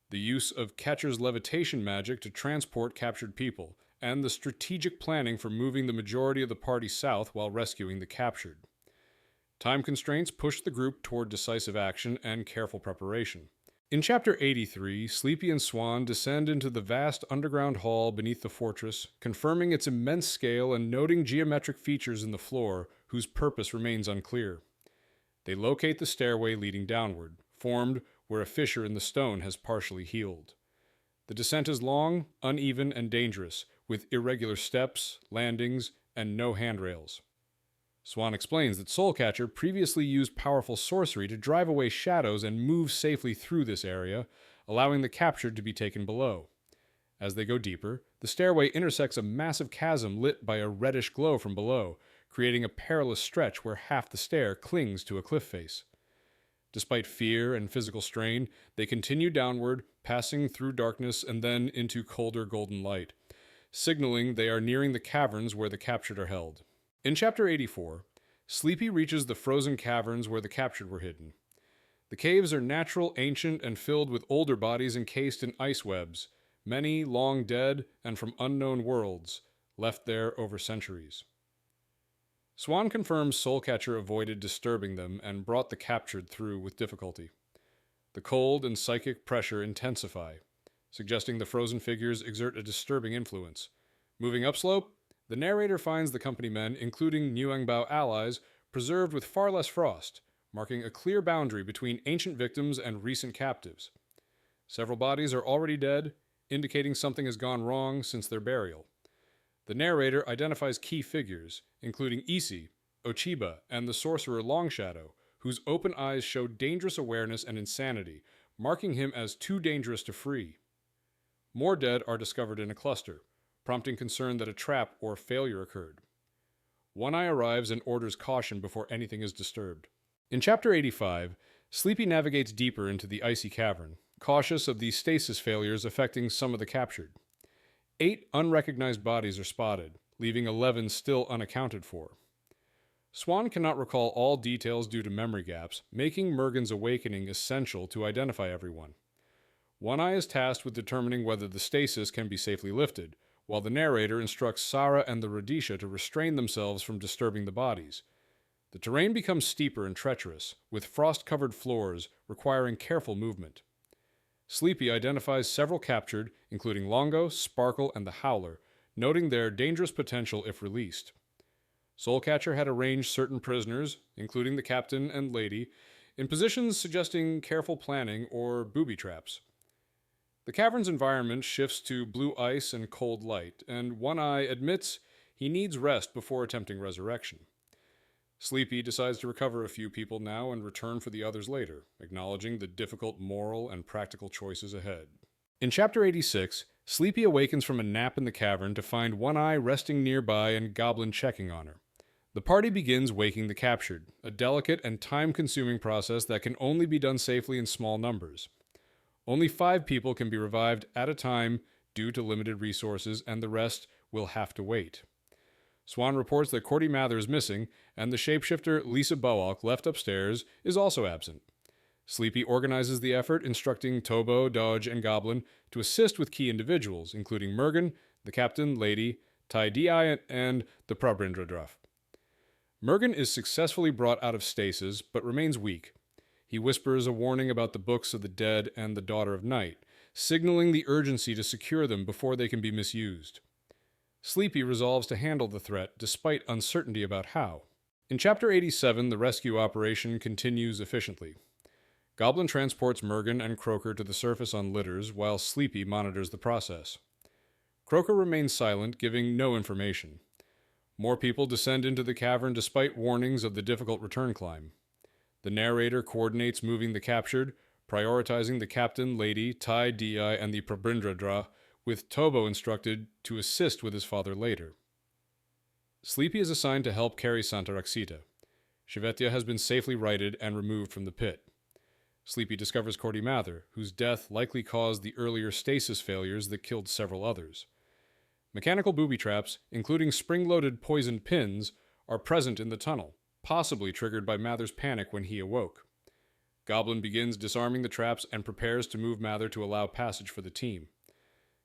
the use of Catcher's levitation magic to transport captured people, and the strategic planning for moving the majority of the party south while rescuing the captured. Time constraints push the group toward decisive action and careful preparation. In Chapter 83, Sleepy and Swan descend into the vast underground hall beneath the fortress, confirming its immense scale and noting geometric features in the floor whose purpose remains unclear. They locate the stairway leading downward, formed where a fissure in the stone has partially healed. The descent is long, uneven, and dangerous, with irregular steps, landings, and no handrails. Swan explains that Soulcatcher previously used powerful sorcery to drive away shadows and move safely through this area, allowing the captured to be taken below. As they go deeper, the stairway intersects a massive chasm lit by a reddish glow from below, creating a perilous stretch where half the stair clings to a cliff face. Despite fear and physical strain, they continue downward, passing through darkness and then into colder golden light, signaling they are nearing the caverns where the captured are held. In Chapter 84, Sleepy reaches the frozen caverns where the captured were hidden. The caves are natural, ancient, and filled with older bodies encased in ice webs, many long dead and from unknown worlds, left there over centuries. Swan confirms Soulcatcher avoided disturbing them and brought the captured through with difficulty. The cold and psychic pressure intensify, suggesting the frozen figures exert a disturbing influence. Moving upslope, the narrator finds the company men, including Nuangbao allies, preserved with far less frost, marking a clear boundary between ancient victims and recent captives. Several bodies are already dead, indicating something has gone wrong since their burial. The narrator identifies key figures, including Isi, Ochiba, and the sorcerer Longshadow, whose open eyes show dangerous awareness and insanity, marking him as too dangerous to free. More dead are discovered in a cluster, prompting concern that a trap or failure occurred. One Eye arrives and orders caution before anything is disturbed. In Chapter 85, Sleepy navigates deeper into the icy cavern, cautious of the stasis failures affecting some of the captured. 8 unrecognized bodies are spotted, leaving 11 still unaccounted for. Swan cannot recall all details due to memory gaps, making Mergen's awakening essential to identify everyone. One Eye is tasked with determining whether the stasis can be safely lifted, while the narrator instructs Sarah and the Radisha to restrain themselves from disturbing the bodies. The terrain becomes steeper and treacherous, with frost-covered floors requiring careful movement. Sleepy identifies several captured, including Longo, Sparkle, and the Howler, noting their dangerous potential if released. Soulcatcher had arranged certain prisoners, including the captain and lady, in positions suggesting careful planning or booby traps. The cavern's environment shifts to blue ice and cold light, and One Eye admits he needs rest before attempting resurrection. Sleepy decides to recover a few people now and return for the others later, acknowledging the difficult moral and practical choices ahead. In Chapter 86, Sleepy awakens from a nap in the cavern to find One Eye resting nearby and Goblin checking on her. The party begins waking the captured, a delicate and time-consuming process that can only be done safely in small numbers. Only 5 people can be revived at a time due to limited resources, and the rest will have to wait. Swan reports that Cordy Mather is missing, and the shapeshifter Lisa Boalk, left upstairs, is also absent. Sleepy organizes the effort, instructing Tobo, Dodge, and Goblin to assist with key individuals, including Mergen, the captain, lady, Tai Di, and the Prabrindradraf. Mergen is successfully brought out of stasis, but remains weak. He whispers a warning about the books of the dead and the Daughter of Night, signaling the urgency to secure them before they can be misused. Sleepy resolves to handle the threat, despite uncertainty about how. In Chapter 87, the rescue operation continues efficiently. Goblin transports Mergen and Croaker to the surface on litters, while Sleepy monitors the process. Croaker remains silent, giving no information. More people descend into the cavern despite warnings of the difficult return climb. The narrator coordinates moving the captured, prioritizing the captain, lady, Tai Di, and the Prabrindradrah, with Tobo instructed to assist with his father later. Sleepy is assigned to help carry Santaraxita. Shivetia has been safely righted and removed from the pit. Sleepy discovers Cordy Mather, whose death likely caused the earlier stasis failures that killed several others. Mechanical booby traps, including spring-loaded poisoned pins, are present in the tunnel, possibly triggered by Mather's panic when he awoke. Goblin begins disarming the traps and prepares to move Mather to allow passage for the team.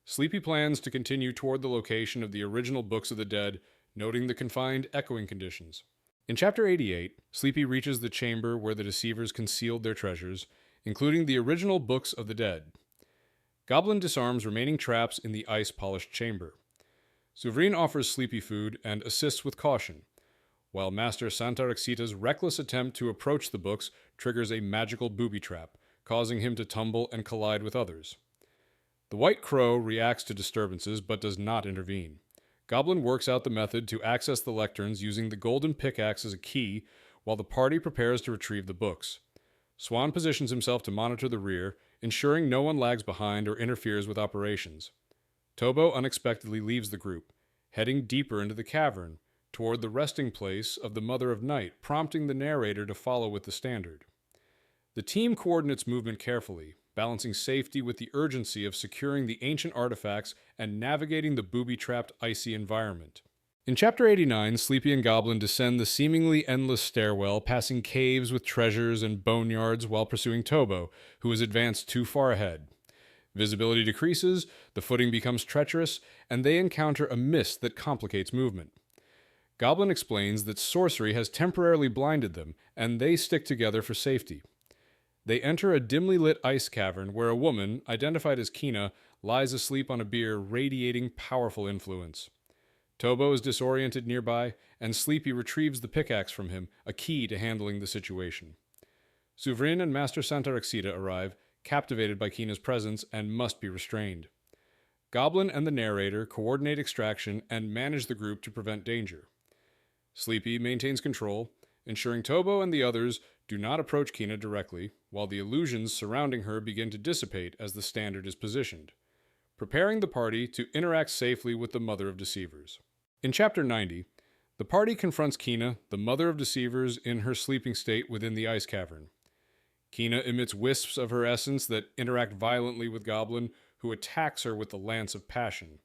Sleepy plans to continue toward the location of the original Books of the Dead, noting the confined echoing conditions. In Chapter 88, Sleepy reaches the chamber where the Deceivers concealed their treasures, including the original Books of the Dead. Goblin disarms remaining traps in the ice-polished chamber. Souvrin offers Sleepy food and assists with caution, while Master Santaraxita's reckless attempt to approach the books triggers a magical booby trap, causing him to tumble and collide with others. The White Crow reacts to disturbances but does not intervene. Goblin works out the method to access the lecterns using the golden pickaxe as a key, while the party prepares to retrieve the books. Swan positions himself to monitor the rear, ensuring no one lags behind or interferes with operations. Tobo unexpectedly leaves the group, heading deeper into the cavern, toward the resting place of the Mother of Night, prompting the narrator to follow with the standard. The team coordinates movement carefully, balancing safety with the urgency of securing the ancient artifacts and navigating the booby-trapped icy environment. In Chapter 89, Sleepy and Goblin descend the seemingly endless stairwell, passing caves with treasures and boneyards while pursuing Tobo, who has advanced too far ahead. Visibility decreases, the footing becomes treacherous, and they encounter a mist that complicates movement. Goblin explains that sorcery has temporarily blinded them, and they stick together for safety. They enter a dimly lit ice cavern where a woman, identified as Kina, lies asleep on a bier radiating powerful influence. Tobo is disoriented nearby, and Sleepy retrieves the pickaxe from him, a key to handling the situation. Souvrin and Master Santaraxita arrive, captivated by Kina's presence, and must be restrained. Goblin and the narrator coordinate extraction and manage the group to prevent danger. Sleepy maintains control, ensuring Tobo and the others do not approach Kina directly, while the illusions surrounding her begin to dissipate as the standard is positioned, preparing the party to interact safely with the Mother of Deceivers. In Chapter 90, the party confronts Kina, the Mother of Deceivers, in her sleeping state within the ice cavern. Kina emits wisps of her essence that interact violently with Goblin, who attacks her with the Lance of Passion.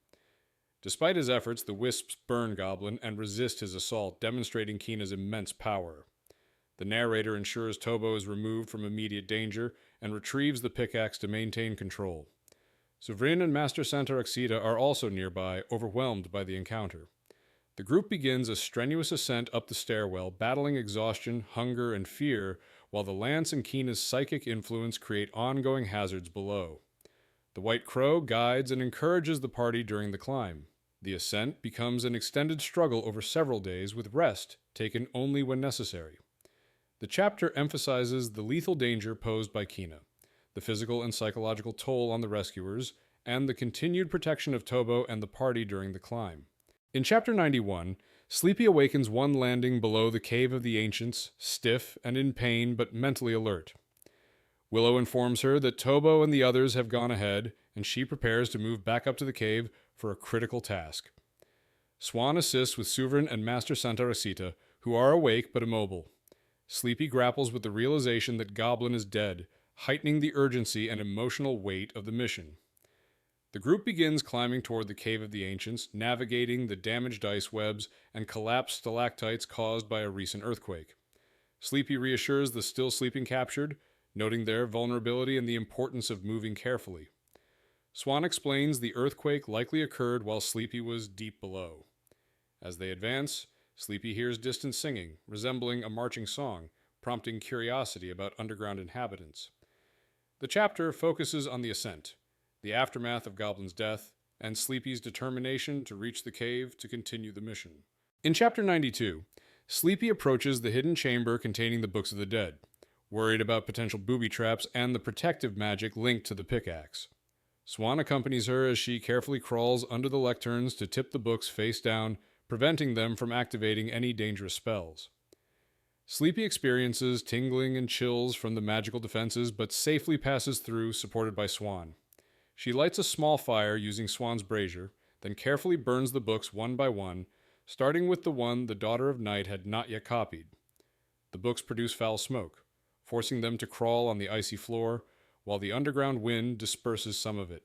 Despite his efforts, the wisps burn Goblin and resist his assault, demonstrating Kina's immense power. The narrator ensures Tobo is removed from immediate danger and retrieves the pickaxe to maintain control. Souvrin and Master Santaraxita are also nearby, overwhelmed by the encounter. The group begins a strenuous ascent up the stairwell, battling exhaustion, hunger, and fear, while the lance and Keena's psychic influence create ongoing hazards below. The White Crow guides and encourages the party during the climb. The ascent becomes an extended struggle over several days, with rest taken only when necessary. The chapter emphasizes the lethal danger posed by Keena, the physical and psychological toll on the rescuers, and the continued protection of Tobo and the party during the climb. In Chapter 91, Sleepy awakens one landing below the Cave of the Ancients, stiff and in pain but mentally alert. Willow informs her that Tobo and the others have gone ahead, and she prepares to move back up to the cave for a critical task. Swan assists with Sovereign and Master Santa Rosita, who are awake but immobile. Sleepy grapples with the realization that Goblin is dead, heightening the urgency and emotional weight of the mission. The group begins climbing toward the Cave of the Ancients, navigating the damaged ice webs and collapsed stalactites caused by a recent earthquake. Sleepy reassures the still sleeping captured, noting their vulnerability and the importance of moving carefully. Swan explains the earthquake likely occurred while Sleepy was deep below. As they advance, Sleepy hears distant singing, resembling a marching song, prompting curiosity about underground inhabitants. The chapter focuses on the ascent, the aftermath of Goblin's death, and Sleepy's determination to reach the cave to continue the mission. In Chapter 92, Sleepy approaches the hidden chamber containing the Books of the Dead, worried about potential booby traps and the protective magic linked to the pickaxe. Swan accompanies her as she carefully crawls under the lecterns to tip the books face down, preventing them from activating any dangerous spells. Sleepy experiences tingling and chills from the magical defenses, but safely passes through, supported by Swan. She lights a small fire using Swan's brazier, then carefully burns the books one by one, starting with the one the Daughter of Night had not yet copied. The books produce foul smoke, forcing them to crawl on the icy floor, while the underground wind disperses some of it.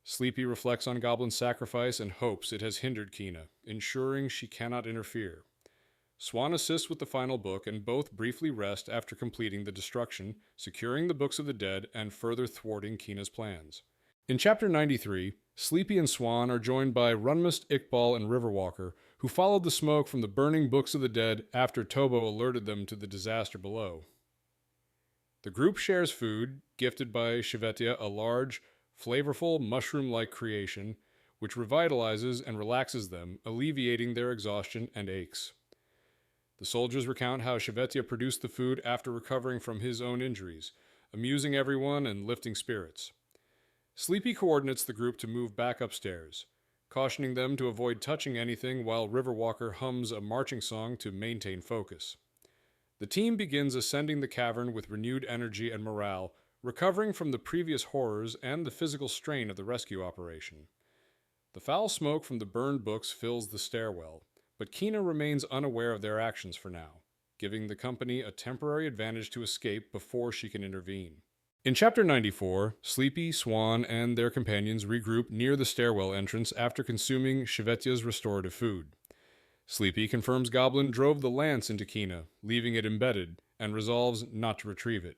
Sleepy reflects on Goblin's sacrifice and hopes it has hindered Keena, ensuring she cannot interfere. Swan assists with the final book, and both briefly rest after completing the destruction, securing the Books of the Dead and further thwarting Keena's plans. In Chapter 93, Sleepy and Swan are joined by Runmust, Iqbal, and Riverwalker, who followed the smoke from the burning Books of the Dead after Tobo alerted them to the disaster below. The group shares food, gifted by Shivetia, a large, flavorful, mushroom-like creation, which revitalizes and relaxes them, alleviating their exhaustion and aches. The soldiers recount how Shivetia produced the food after recovering from his own injuries, amusing everyone and lifting spirits. Sleepy coordinates the group to move back upstairs, cautioning them to avoid touching anything while Riverwalker hums a marching song to maintain focus. The team begins ascending the cavern with renewed energy and morale, recovering from the previous horrors and the physical strain of the rescue operation. The foul smoke from the burned books fills the stairwell, but Keena remains unaware of their actions for now, giving the company a temporary advantage to escape before she can intervene. In Chapter 94, Sleepy, Swan, and their companions regroup near the stairwell entrance after consuming Shivetia's restorative food. Sleepy confirms Goblin drove the lance into Keena, leaving it embedded, and resolves not to retrieve it.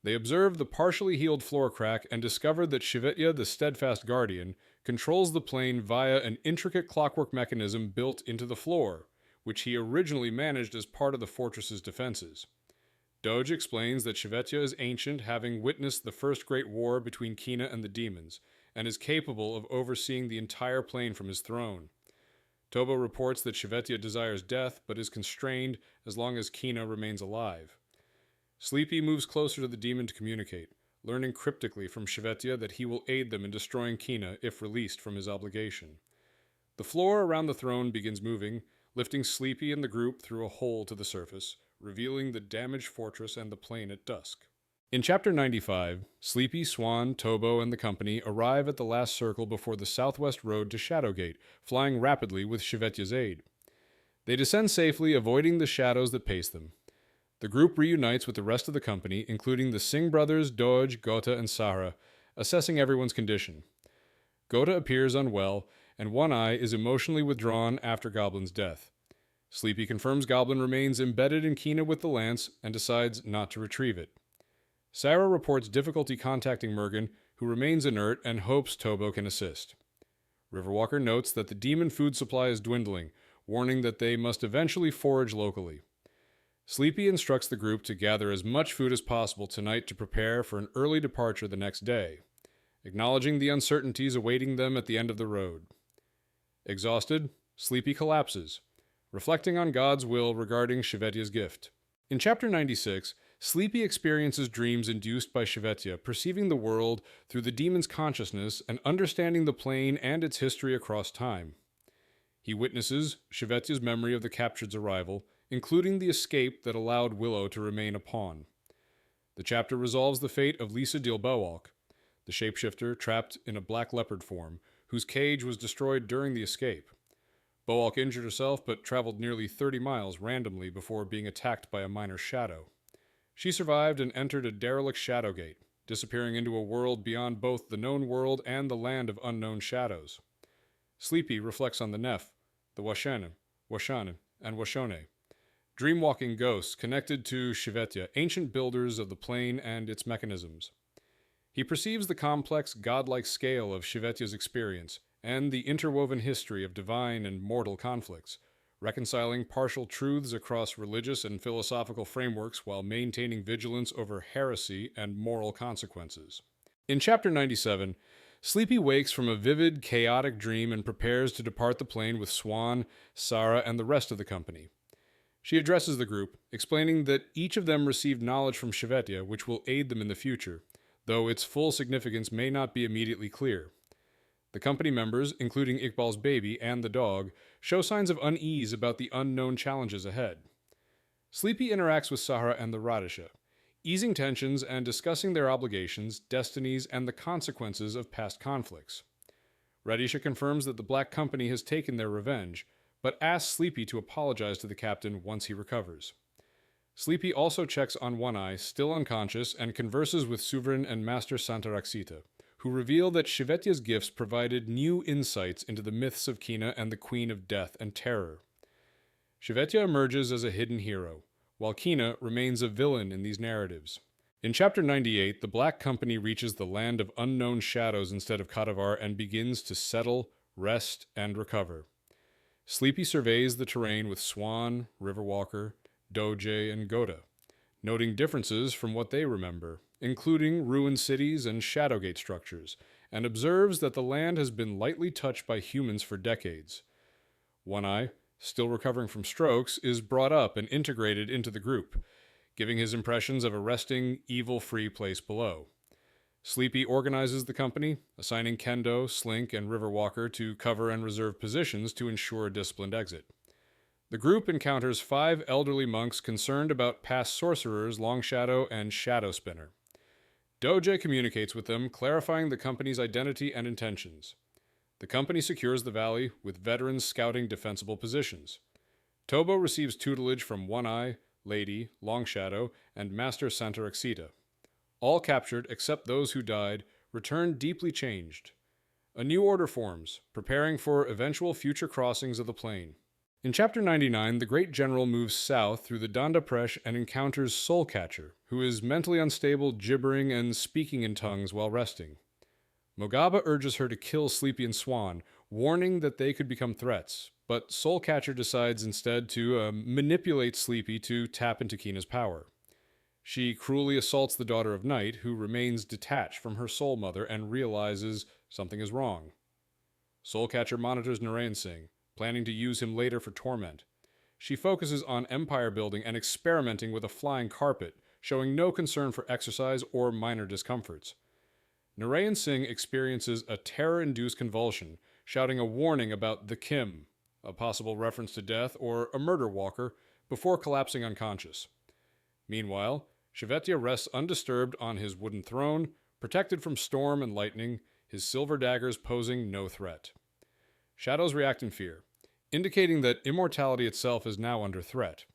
They observe the partially healed floor crack and discover that Shivetia, the steadfast guardian, controls the plane via an intricate clockwork mechanism built into the floor, which he originally managed as part of the fortress's defenses. Doge explains that Shivetia is ancient, having witnessed the first great war between Keena and the demons, and is capable of overseeing the entire plane from his throne. Tobo reports that Shivetia desires death, but is constrained as long as Keena remains alive. Sleepy moves closer to the demon to communicate, learning cryptically from Shivetia that he will aid them in destroying Keena if released from his obligation. The floor around the throne begins moving, lifting Sleepy and the group through a hole to the surface, revealing the damaged fortress and the plane at dusk. In Chapter 95, Sleepy, Swan, Tobo, and the company arrive at the last circle before the southwest road to Shadowgate, flying rapidly with Shivetia's aid. They descend safely, avoiding the shadows that pace them. The group reunites with the rest of the company, including the Singh brothers, Doge, Gota, and Sahara, assessing everyone's condition. Gota appears unwell, and One Eye is emotionally withdrawn after Goblin's death. Sleepy confirms Goblin remains embedded in Keena with the lance and decides not to retrieve it. Sarah reports difficulty contacting Mergen, who remains inert and hopes Tobo can assist. Riverwalker notes that the demon food supply is dwindling, warning that they must eventually forage locally. Sleepy instructs the group to gather as much food as possible tonight to prepare for an early departure the next day, acknowledging the uncertainties awaiting them at the end of the road. Exhausted, Sleepy collapses, reflecting on God's will regarding Shvetia's gift. In Chapter 96, Sleepy experiences dreams induced by Shvetia, perceiving the world through the demon's consciousness and understanding the plane and its history across time. He witnesses Shvetia's memory of the captured's arrival, including the escape that allowed Willow to remain a pawn. The chapter resolves the fate of Lisa Dilbowalk, the shapeshifter trapped in a black leopard form, whose cage was destroyed during the escape. Bowalk injured herself but traveled nearly 30 miles randomly before being attacked by a minor shadow. She survived and entered a derelict shadow gate, disappearing into a world beyond both the known world and the land of unknown shadows. Sleepy reflects on the Neph, the Washanim, and Washone, dream-walking ghosts connected to Shvetia, ancient builders of the plane and its mechanisms. He perceives the complex, godlike scale of Shvetia's experience and the interwoven history of divine and mortal conflicts, reconciling partial truths across religious and philosophical frameworks while maintaining vigilance over heresy and moral consequences. In Chapter 97, Sleepy wakes from a vivid, chaotic dream and prepares to depart the plane with Swan, Sarah, and the rest of the company. She addresses the group, explaining that each of them received knowledge from Shvetia which will aid them in the future, though its full significance may not be immediately clear. The company members, including Iqbal's baby and the dog, show signs of unease about the unknown challenges ahead. Sleepy interacts with Sahara and the Radisha, easing tensions and discussing their obligations, destinies, and the consequences of past conflicts. Radisha confirms that the Black Company has taken their revenge, but asks Sleepy to apologize to the captain once he recovers. Sleepy also checks on One Eye, still unconscious, and converses with Sovereign and Master Santaraxita, who reveal that Shvetia's gifts provided new insights into the myths of Kina and the Queen of Death and Terror. Shvetia emerges as a hidden hero, while Kina remains a villain in these narratives. In Chapter 98, the Black Company reaches the land of unknown shadows instead of Kadavar and begins to settle, rest, and recover. Sleepy surveys the terrain with Swan, Riverwalker, Doje, and Goda, noting differences from what they remember, including ruined cities and Shadowgate structures, and observes that the land has been lightly touched by humans for decades. One Eye, still recovering from strokes, is brought up and integrated into the group, giving his impressions of a resting, evil-free place below. Sleepy organizes the company, assigning Kendo, Slink, and Riverwalker to cover and reserve positions to ensure a disciplined exit. The group encounters 5 elderly monks concerned about past sorcerers Longshadow and Shadowspinner. Doje communicates with them, clarifying the company's identity and intentions. The company secures the valley, with veterans scouting defensible positions. Tobo receives tutelage from One Eye, Lady, Longshadow, and Master Santaraxita. All captured, except those who died, return deeply changed. A new order forms, preparing for eventual future crossings of the plane. In Chapter 99, the Great General moves south through the Danda Presh and encounters Soulcatcher, who is mentally unstable, gibbering and speaking in tongues while resting. Mogaba urges her to kill Sleepy and Swan, warning that they could become threats, but Soulcatcher decides instead to manipulate Sleepy to tap into Kina's power. She cruelly assaults the Daughter of Night, who remains detached from her soul mother and realizes something is wrong. Soulcatcher monitors Narayan Singh, planning to use him later for torment. She focuses on empire building and experimenting with a flying carpet, showing no concern for exercise or minor discomforts. Narayan Singh experiences a terror-induced convulsion, shouting a warning about the Kim, a possible reference to death or a murder walker, before collapsing unconscious. Meanwhile, Shvetia rests undisturbed on his wooden throne, protected from storm and lightning, his silver daggers posing no threat. Shadows react in fear, indicating that immortality itself is now under threat.